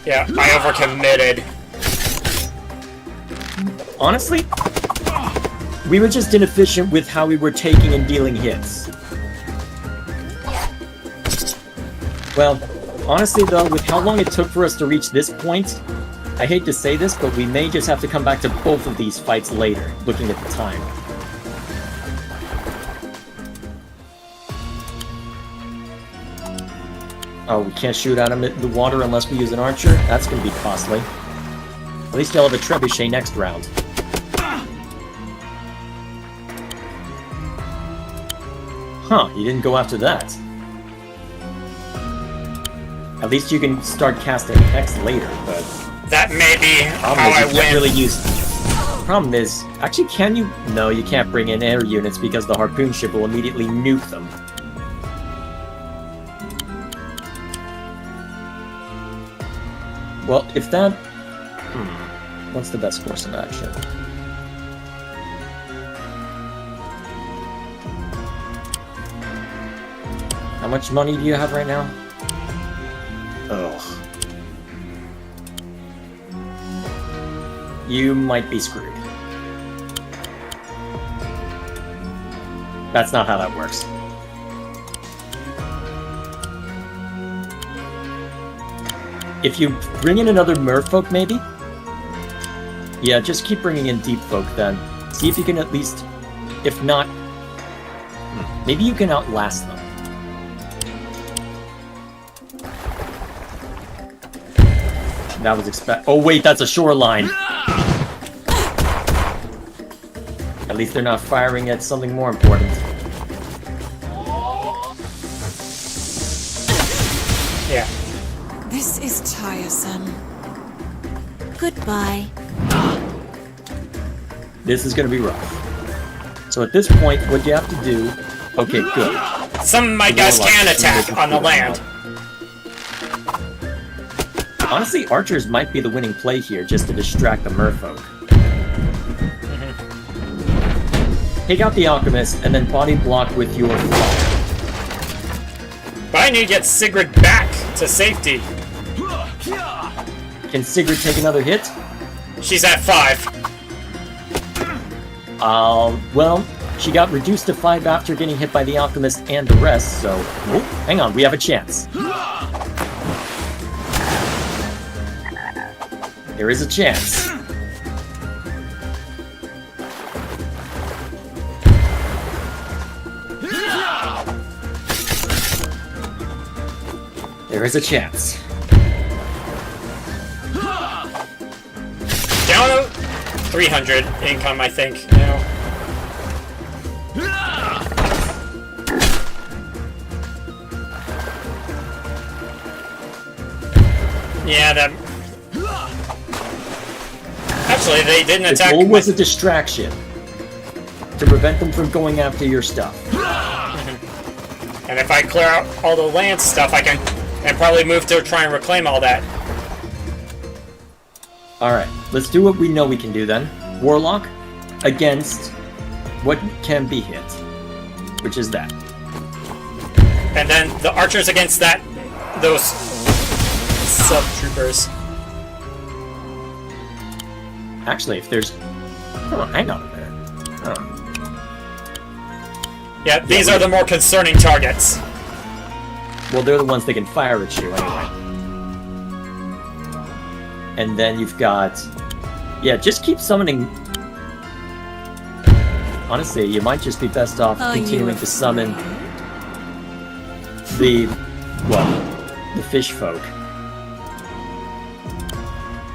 Yeah, I overcommitted. Honestly, we were just inefficient with how we were taking and dealing hits. Well, honestly though, with how long it took for us to reach this point, I hate to say this, but we may just have to come back to both of these fights later, looking at the time. Oh, we can't shoot out of the water unless we use an archer? That's gonna be costly. At least you'll have a trebuchet next round. Huh, you didn't go after that. At least you can start casting X later, but... That may be how Problem is, I you can't win. really use... Problem is... Actually, can you... No, you can't bring in air units because the harpoon ship will immediately nuke them. Well, if that... What's the best course of action? How much money do you have right now? Ugh. You might be screwed. That's not how that works. If you bring in another merfolk, maybe? Yeah, just keep bringing in deep folk then. See if you can at least... If not... Maybe you can outlast them. That was Oh wait, that's a shoreline! At least they're not firing at something more important. Yeah. This is tiresome. Goodbye. This is gonna be rough. So at this point, what you have to do... Okay, good. Some of my guys can attack on the land. Honestly, archers might be the winning play here, just to distract the merfolk. Take out the alchemist, and then body block with your fire. But I need to get Sigrid back to safety. Can Sigrid take another hit? She's at 5. Well, she got reduced to 5 after getting hit by the alchemist and the rest, so... Oh, hang on, we have a chance. There is a chance. There is a chance. Down to 300 income, I think, now. Yeah, that... Actually, they didn't The attack goal was my... a distraction. To prevent them from going after your stuff. And if I clear out all the land stuff, I can... And probably move to try and reclaim all that. Alright, let's do what we know we can do then. Warlock against what can be hit. Which is that. And then the archers against that... Those... Sub-troopers. Actually, if there's... Oh, hang on a minute. Oh. Yeah, these are the more concerning targets. Well, they're the ones that can fire at you anyway. And then you've got... Yeah, just keep summoning... Honestly, you might just be best off continuing to summon the... Well, the fish folk.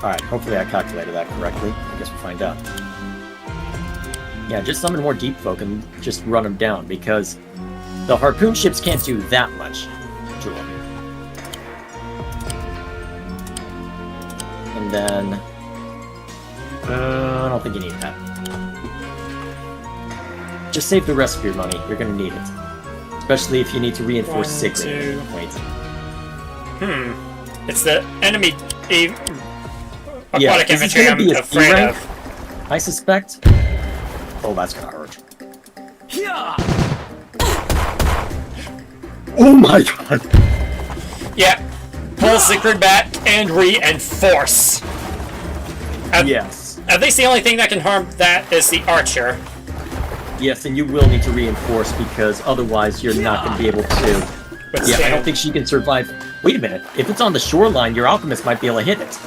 Alright, hopefully I calculated that correctly. I guess we'll find out. Yeah, just summon more deep folk and just run them down, because the harpoon ships can't do that much to them. And then... I don't think you need that. Just save the rest of your money. You're gonna need it. Especially if you need to reinforce Sigrid. Wait. It's the enemy... Yeah, Aquatic this is infantry gonna I'm be a afraid C-rank, of. I suspect. Oh, that's gonna hurt. Oh my god! Yeah. Pull Sigrid back and reinforce. Yes. At least the only thing that can harm that is the archer. Yes, and you will need to reinforce because otherwise you're not going to be able to... But Yeah, I don't think she can survive... Wait a minute. If it's on the shoreline, your alchemist might be able to hit it.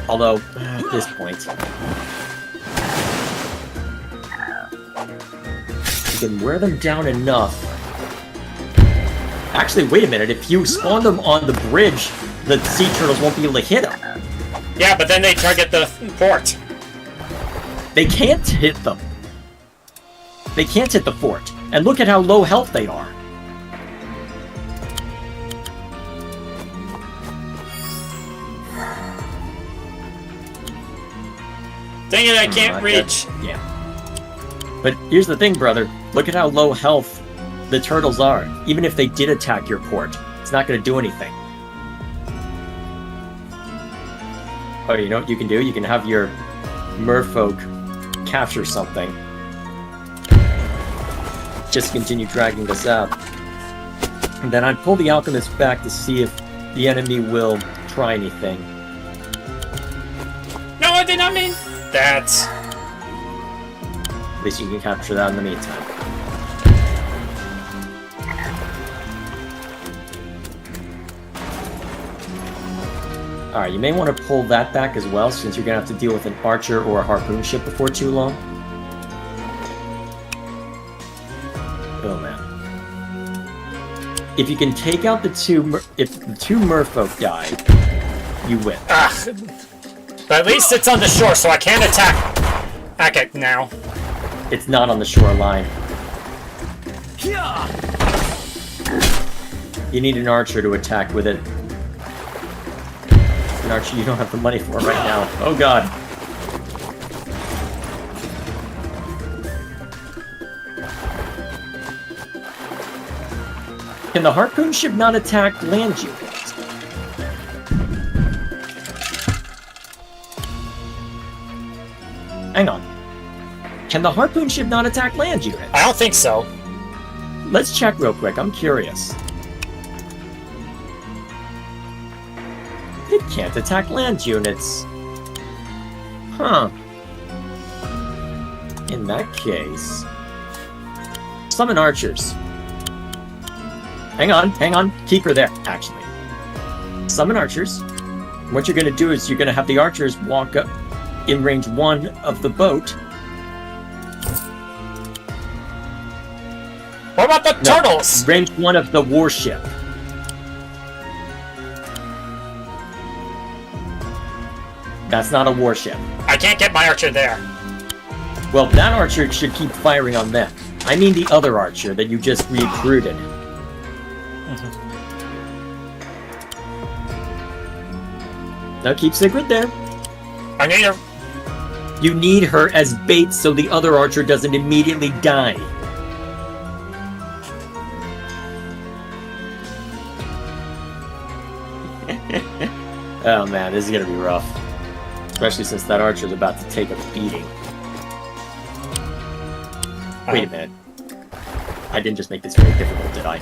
Although, at this point... You can wear them down enough Actually, wait a minute. If you spawn them on the bridge, the sea turtles won't be able to hit them. Yeah, but then they target the fort. They can't hit them. They can't hit the fort. And look at how low health they are. Dang it, I can't reach. Yeah. But here's the thing, brother. Look at how low health the turtles are. Even if they did attack your port, it's not going to do anything. Oh, you know what you can do? You can have your merfolk capture something. Just continue dragging this out. And then I'd pull the alchemist back to see if the enemy will try anything. No, I did not mean that. At least you can capture that in the meantime. Alright, you may want to pull that back as well, since you're going to have to deal with an archer or a harpoon ship before too long. Oh man. If you can take out the two... If the two merfolk die, you win. But at least it's on the shore, so I can't attack it now. It's not on the shoreline. You need an archer to attack with it. An archer you don't have the money for right now. Oh god. Can the harpoon ship not attack land units? Hang on. Can the harpoon ship not attack land units? I don't think so. Let's check real quick, I'm curious. It can't attack land units. Huh. In that case... Summon archers. Hang on. Keep her there, actually. Summon archers. What you're gonna do is you're gonna have the archers walk up in range 1 of the boat. What about the turtles? Range 1 of the warship. That's not a warship. I can't get my archer there. Well, that archer should keep firing on them. I mean the other archer that you just recruited. Now keep Sigrid there. I need her. You need her as bait so the other archer doesn't immediately die. Oh man, this is gonna be rough. Especially since that archer's about to take a beating. Wait a minute. I didn't just make this very difficult, did I?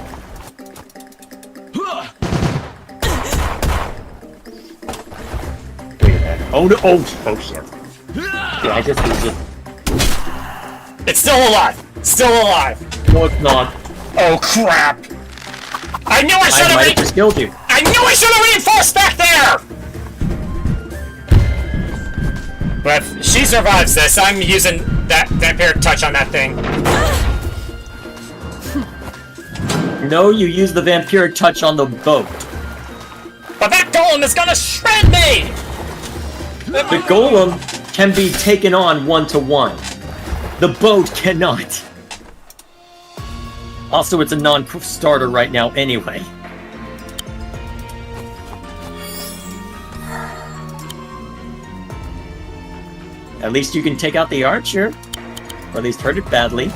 Wait a minute. Oh no! Oh shit. Yeah, I just... It's still alive! Still alive! No, it's not. Oh crap! I knew I should I might have have just killed you. I knew I should have reinforced back there! But if she survives this, I'm using that vampiric touch on that thing. No, you use the vampiric touch on the boat. But that golem is gonna shred me! The golem can be taken on 1-to-1. The boat cannot. Also, it's a non-starter right now anyway. At least you can take out the archer. Or at least hurt it badly.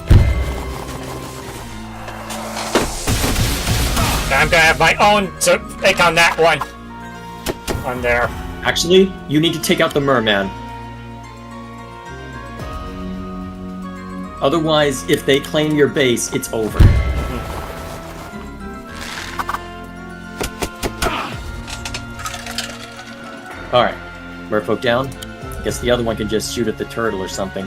I'm gonna have my own to take on that one. On there. Actually, you need to take out the merman. Otherwise, if they claim your base, it's over. Alright. Merfolk down. Guess the other one can just shoot at the turtle or something.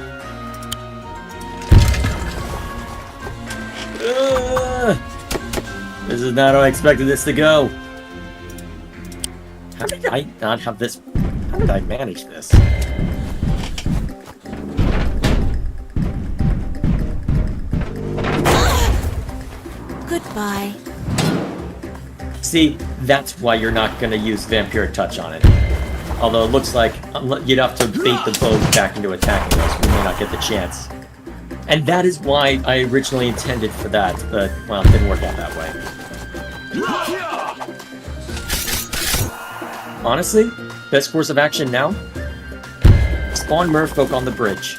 This is not how I expected this to go. How did I not have this? How did I manage this? Goodbye. See, that's why you're not going to use Vampiric Touch on it. Although it looks like you'd have to bait the bow back into attacking us. We may not get the chance. And that is why I originally intended for that, but, well, it didn't work out that way. Honestly, best course of action now? Spawn merfolk on the bridge.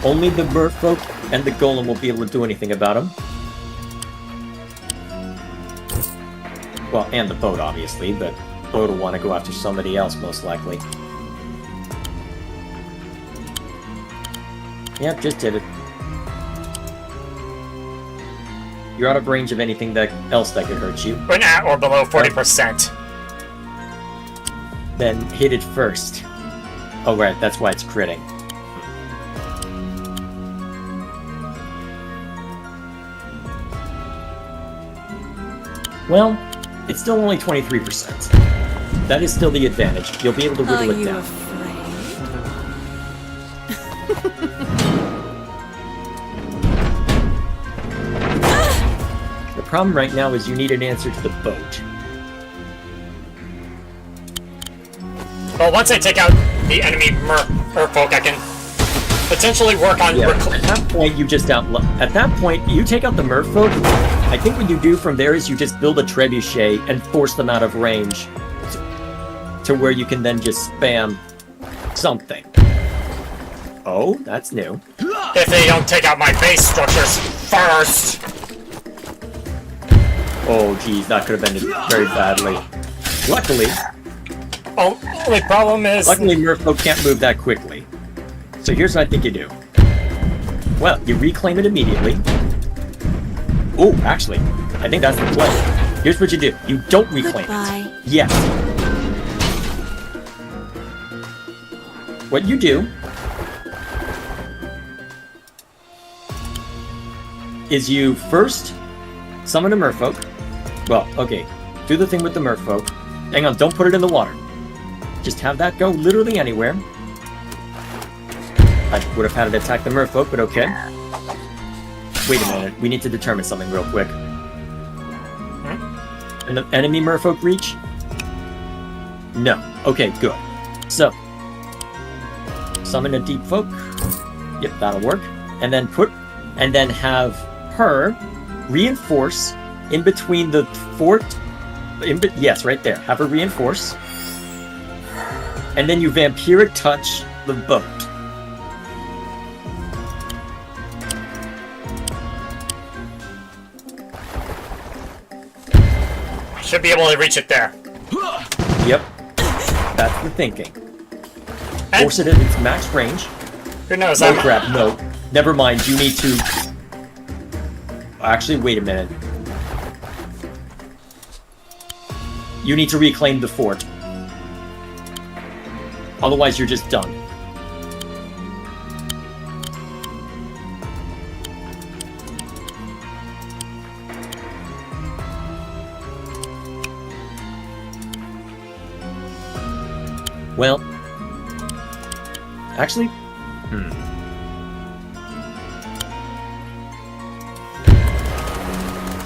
Only the merfolk and the golem will be able to do anything about him. Well, and the boat, obviously, but the boat will want to go after somebody else, most likely. Yep, just did it. You're out of range of anything else that could hurt you. When at or below 40%. Then hit it first. Oh, right, that's why it's critting. Well, it's still only 23%. That is still the advantage. You'll be able to whittle it down. The problem right now is you need an answer to the boat. Well, once I take out the enemy merfolk, I can potentially work on... Yeah, at that point, you just At that point, you take out the merfolk. I think what you do from there is you just build a trebuchet and force them out of range to where you can then just spam something. Oh, that's new. If they don't take out my base structures first. Oh, geez, that could have ended very badly. Luckily... Oh, the problem is... Luckily, merfolk can't move that quickly. So here's what I think you do. Well, you reclaim it immediately. Oh, actually, I think that's the play. Here's what you do. You don't reclaim it. Yes. What you do is you first summon a merfolk. Well, okay. Do the thing with the merfolk. Hang on, don't put it in the water. Just have that go literally anywhere. I would have had it attack the merfolk, but okay. Wait a minute, we need to determine something real quick. An enemy merfolk reach? No. Okay, good. So, summon a deep folk. Yep, that'll work. And then have her reinforce in between the fort. Yes, right there. Have her reinforce. And then you Vampiric Touch the boat. Should be able to reach it there. Yep. That's the thinking. Force it at its max range. Who knows? No crap, no. Never mind, you need to... Actually, wait a minute. You need to reclaim the fort. Otherwise, you're just done. Well... Actually...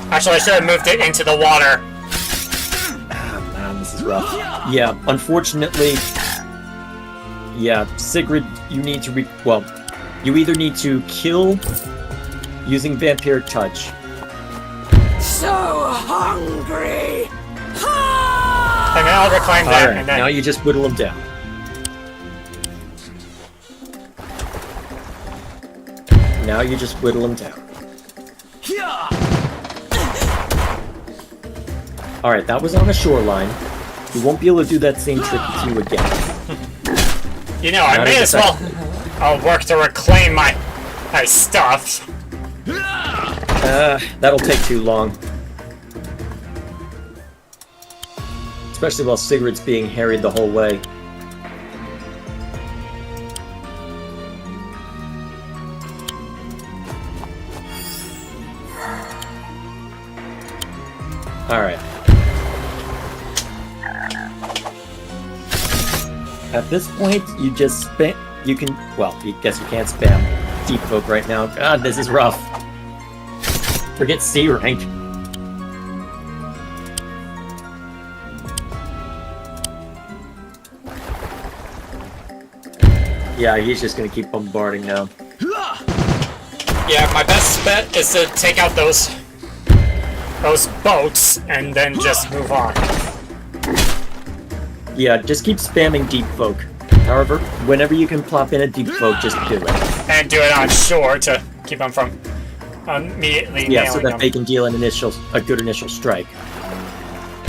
Actually, I should have moved it into the water. Ah, man, this is rough. Yeah, unfortunately... Yeah, Sigrid, you need to well, you either need to kill using Vampiric Touch. So hungry! I mean, I'll reclaim that, Alright, and then... now you just whittle them down. Now you just whittle them down. Alright, that was on the shoreline. You won't be able to do that same trick to you again. You know, I may as well... I'll work to reclaim my stuff. That'll take too long. Especially while Sigrid's being harried the whole way. Alright. At this point, you just You can, well, I guess you can't spam Deep Folk right now. God, this is rough. Forget C rank. Yeah, he's just gonna keep bombarding now. Yeah, my best bet is to take out those boats and then just move on. Yeah, just keep spamming Deep Folk. However, whenever you can plop in a Deep Folk, just do it. And do it on shore to keep them from immediately Yeah, nailing so that them. they can deal a good initial strike.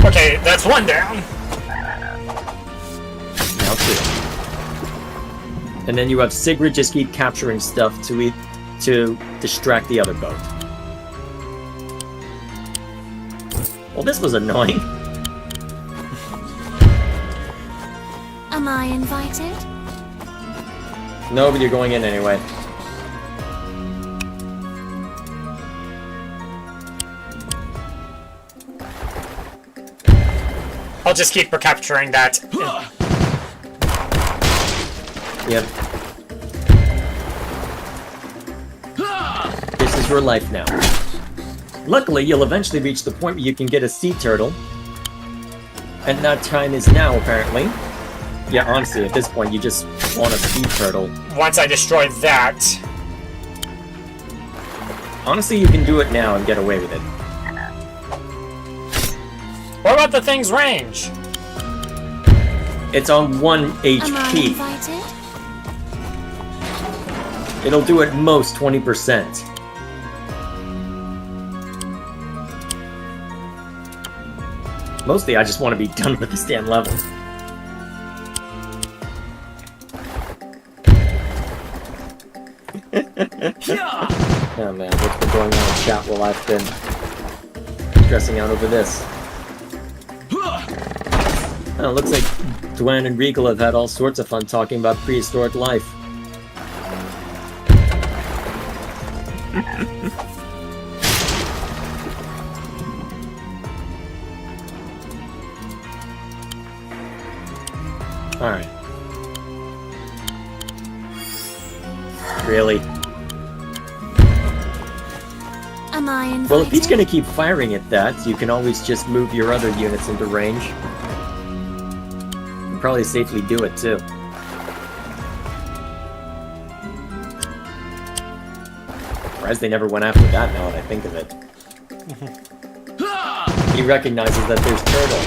Okay, that's one down. Now two. And then you have Sigrid just keep capturing stuff to distract the other boat. Well, this was annoying. Am I invited? No, but you're going in anyway. I'll just keep recapturing that. Yep. This is your life now. Luckily, you'll eventually reach the point where you can get a sea turtle. And that time is now, apparently. Yeah, honestly, at this point, you just want a sea turtle. Once I destroy that. Honestly, you can do it now and get away with it. What about the thing's range? It's on 1 Am I HP. invited? It'll do at most 20%. Mostly, I just want to be done with this damn level. Oh man, what's been going on in chat while I've been stressing out over this? Oh, looks like Dwan and Regal have had all sorts of fun talking about prehistoric life. Alright. Really? Am I invited? Well, if he's gonna keep firing at that, you can always just move your other units into range. You can probably safely do it, too. Surprised they never went after that now that I think of it. He recognizes that there's turtle.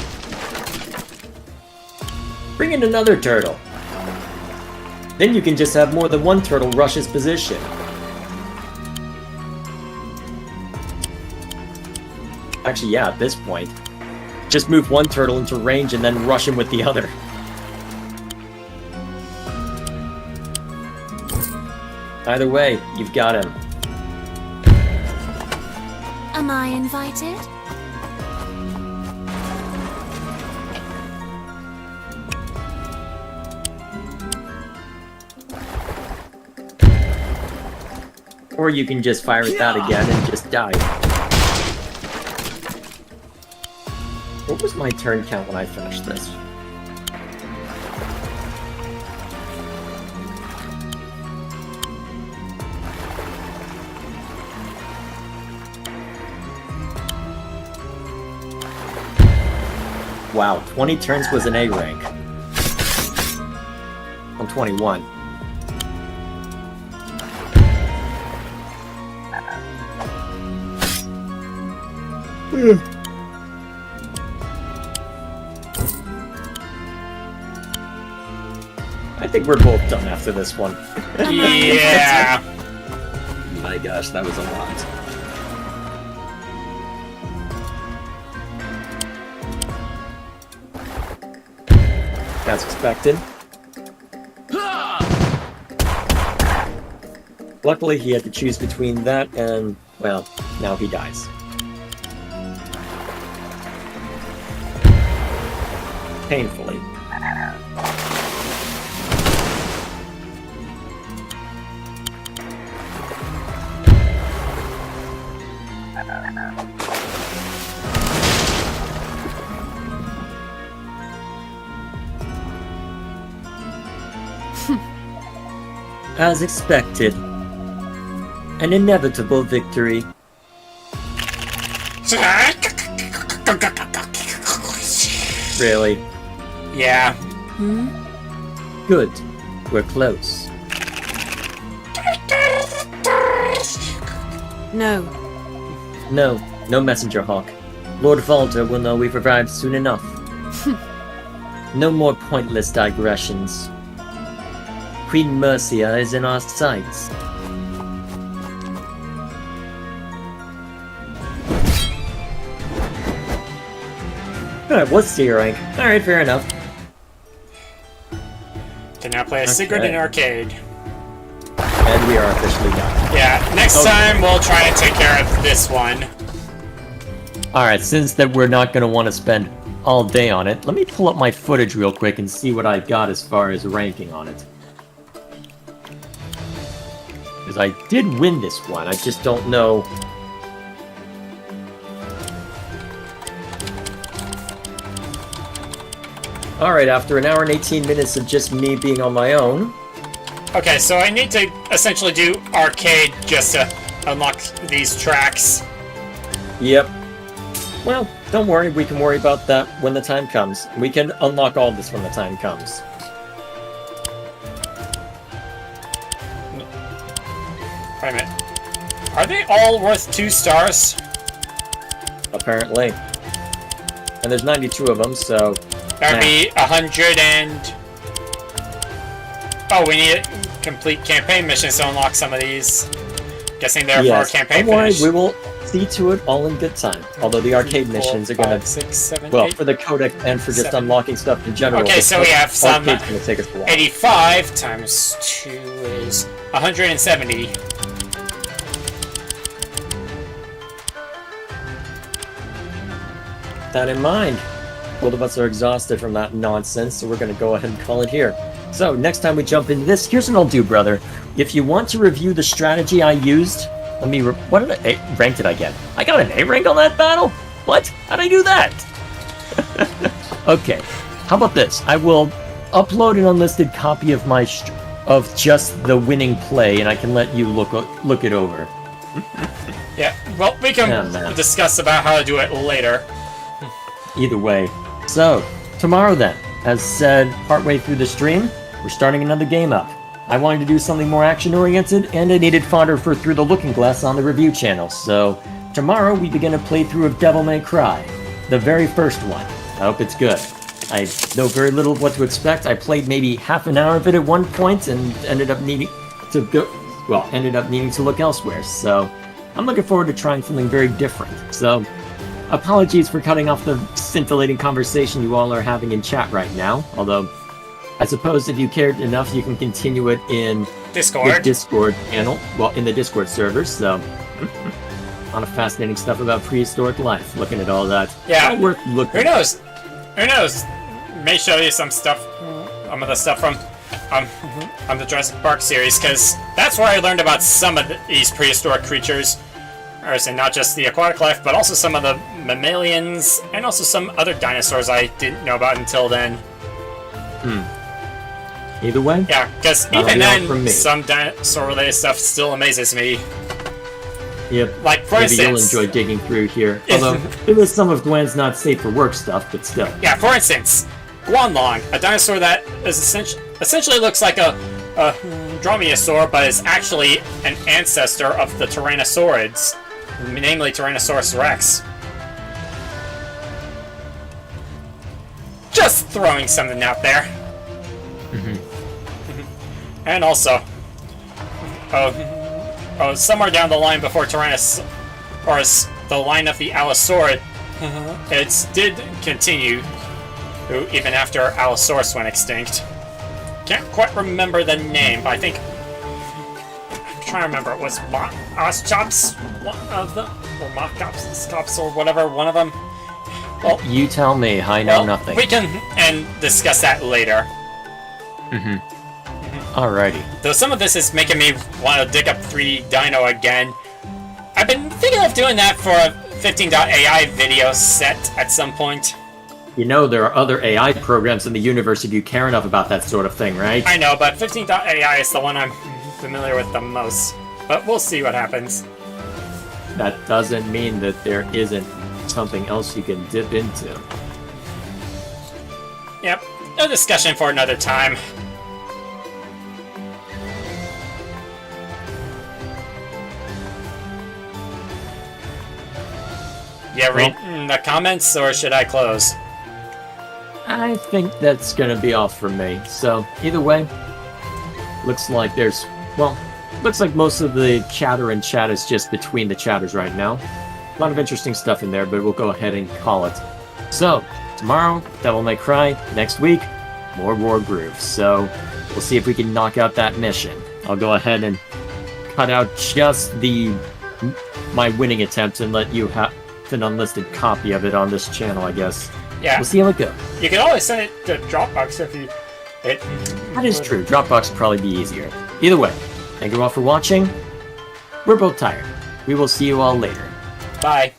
Bring in another turtle. Then you can just have more than one turtle rush his position. Actually, yeah, at this point. Just move one turtle into range and then rush him with the other. Either way, you've got him. Am I invited? Or you can just fire at that again and just die. What was my turn count when I finished this? Wow, 20 turns was an A rank. I'm 21. I think we're both done after this one. Yeah. My gosh, that was a lot. As expected. Luckily, he had to choose between that and, well, now he dies. Painfully. As expected. An inevitable victory. Really? Yeah. Good. We're close. No. No messenger hawk. Lord Valder will know we've arrived soon enough. No more pointless digressions. Queen Mercia is in our sights. Alright, what's the rank? Alright, fair enough. Can now play a secret in arcade. And we are officially done. Yeah, next time we'll try and take care of this one. Alright, since that we're not going to want to spend all day on it, let me pull up my footage real quick and see what I got as far as ranking on it. Because I did win this one, I just don't know... Alright, after an hour and 18 minutes of just me being on my own... Okay, so I need to essentially do arcade just to unlock these tracks. Yep. Well, don't worry, we can worry about that when the time comes. We can unlock all this when the time comes. Wait a minute. Are they all worth 2 stars? Apparently. And there's 92 of them, so... That'd be 100 and... Oh, we need a complete campaign missions to unlock some of these. Guessing they're for our campaign don't worry, finish. we will see to it all in good time. Although the arcade missions are gonna... 5, 6, 7, well, 8, for the codec and for just 7. unlocking stuff in general. Okay, the so we have some arcade's gonna take us a while. 85 times 2 is 170. That in mind, both of us are exhausted from that nonsense, so we're going to go ahead and call it here. So, next time we jump into this, here's what I'll do, brother. If you want to review the strategy I used, let me... what did rank did I get? I got an A rank on that battle? What? How'd I do that? Okay, how about this? I will upload an unlisted copy of my... of just the winning play, and I can let you look it over. Yeah, well, we can discuss about how to do it later. Either way. So, tomorrow then, as said partway through the stream, we're starting another game up. I wanted to do something more action-oriented, and I needed fodder for Through the Looking Glass on the review channel, so tomorrow we begin a playthrough of Devil May Cry, the very first one. I hope it's good. I know very little of what to expect. I played maybe half an hour of it at one point, and ended up needing to look elsewhere, so I'm looking forward to trying something very different. So, apologies for cutting off the scintillating conversation you all are having in chat right now, although I suppose if you cared enough, you can continue it in Discord. the Discord channel, well, in the Discord servers, so a lot of fascinating stuff about prehistoric life, looking at all that. Yeah, well, worth looking. Who knows? Who knows? May show you some stuff, some of the stuff from the Jurassic Park series, because that's where I learned about some of these prehistoric creatures. Or say not just the aquatic life, but also some of the mammalians, and also some other dinosaurs I didn't know about until then. Either way? Yeah, because even then, some dinosaur-related stuff still amazes me. Yep. Like, for Maybe instance... you'll enjoy digging through here. Although, there was some of Gwen's not safe for work stuff, but still. Yeah, for instance, Guanlong, a dinosaur that is essentially looks like a dromaeosaur, but is actually an ancestor of the Tyrannosaurids, namely Tyrannosaurus rex. Just throwing something out there. And also, somewhere down the line before Tyrannosaurus, the line of the Allosaurus, it did continue even after Allosaurus went extinct. Can't quite remember the name, but I think I'm trying to remember. It was Oschops, one of them, or Machkops, or whatever, one of them. Well, you tell me. I know nothing. We can discuss that later. Alrighty. Though some of this is making me want to dig up 3D Dino again. I've been thinking of doing that for a 15.ai video set at some point. You know there are other AI programs in the universe if you care enough about that sort of thing, right? I know, but 15.ai is the one I'm familiar with the most. But we'll see what happens. That doesn't mean that there isn't something else you can dip into. Yep, no discussion for another time. Yeah, read the comments, or should I close? I think that's gonna be all for me. So, either way, looks like there's, well, looks like most of the chatter and chat is just between the chatters right now. A lot of interesting stuff in there, but we'll go ahead and call it. So, tomorrow, Devil May Cry. Next week, more Wargroove. So, we'll see if we can knock out that mission. I'll go ahead and cut out just my winning attempt and let you have an unlisted copy of it on this channel, I guess. Yeah. We'll see how it goes. You can always send it to Dropbox if you... That is true. Dropbox would probably be easier. Either way, thank you all for watching. We're both tired. We will see you all later. Bye.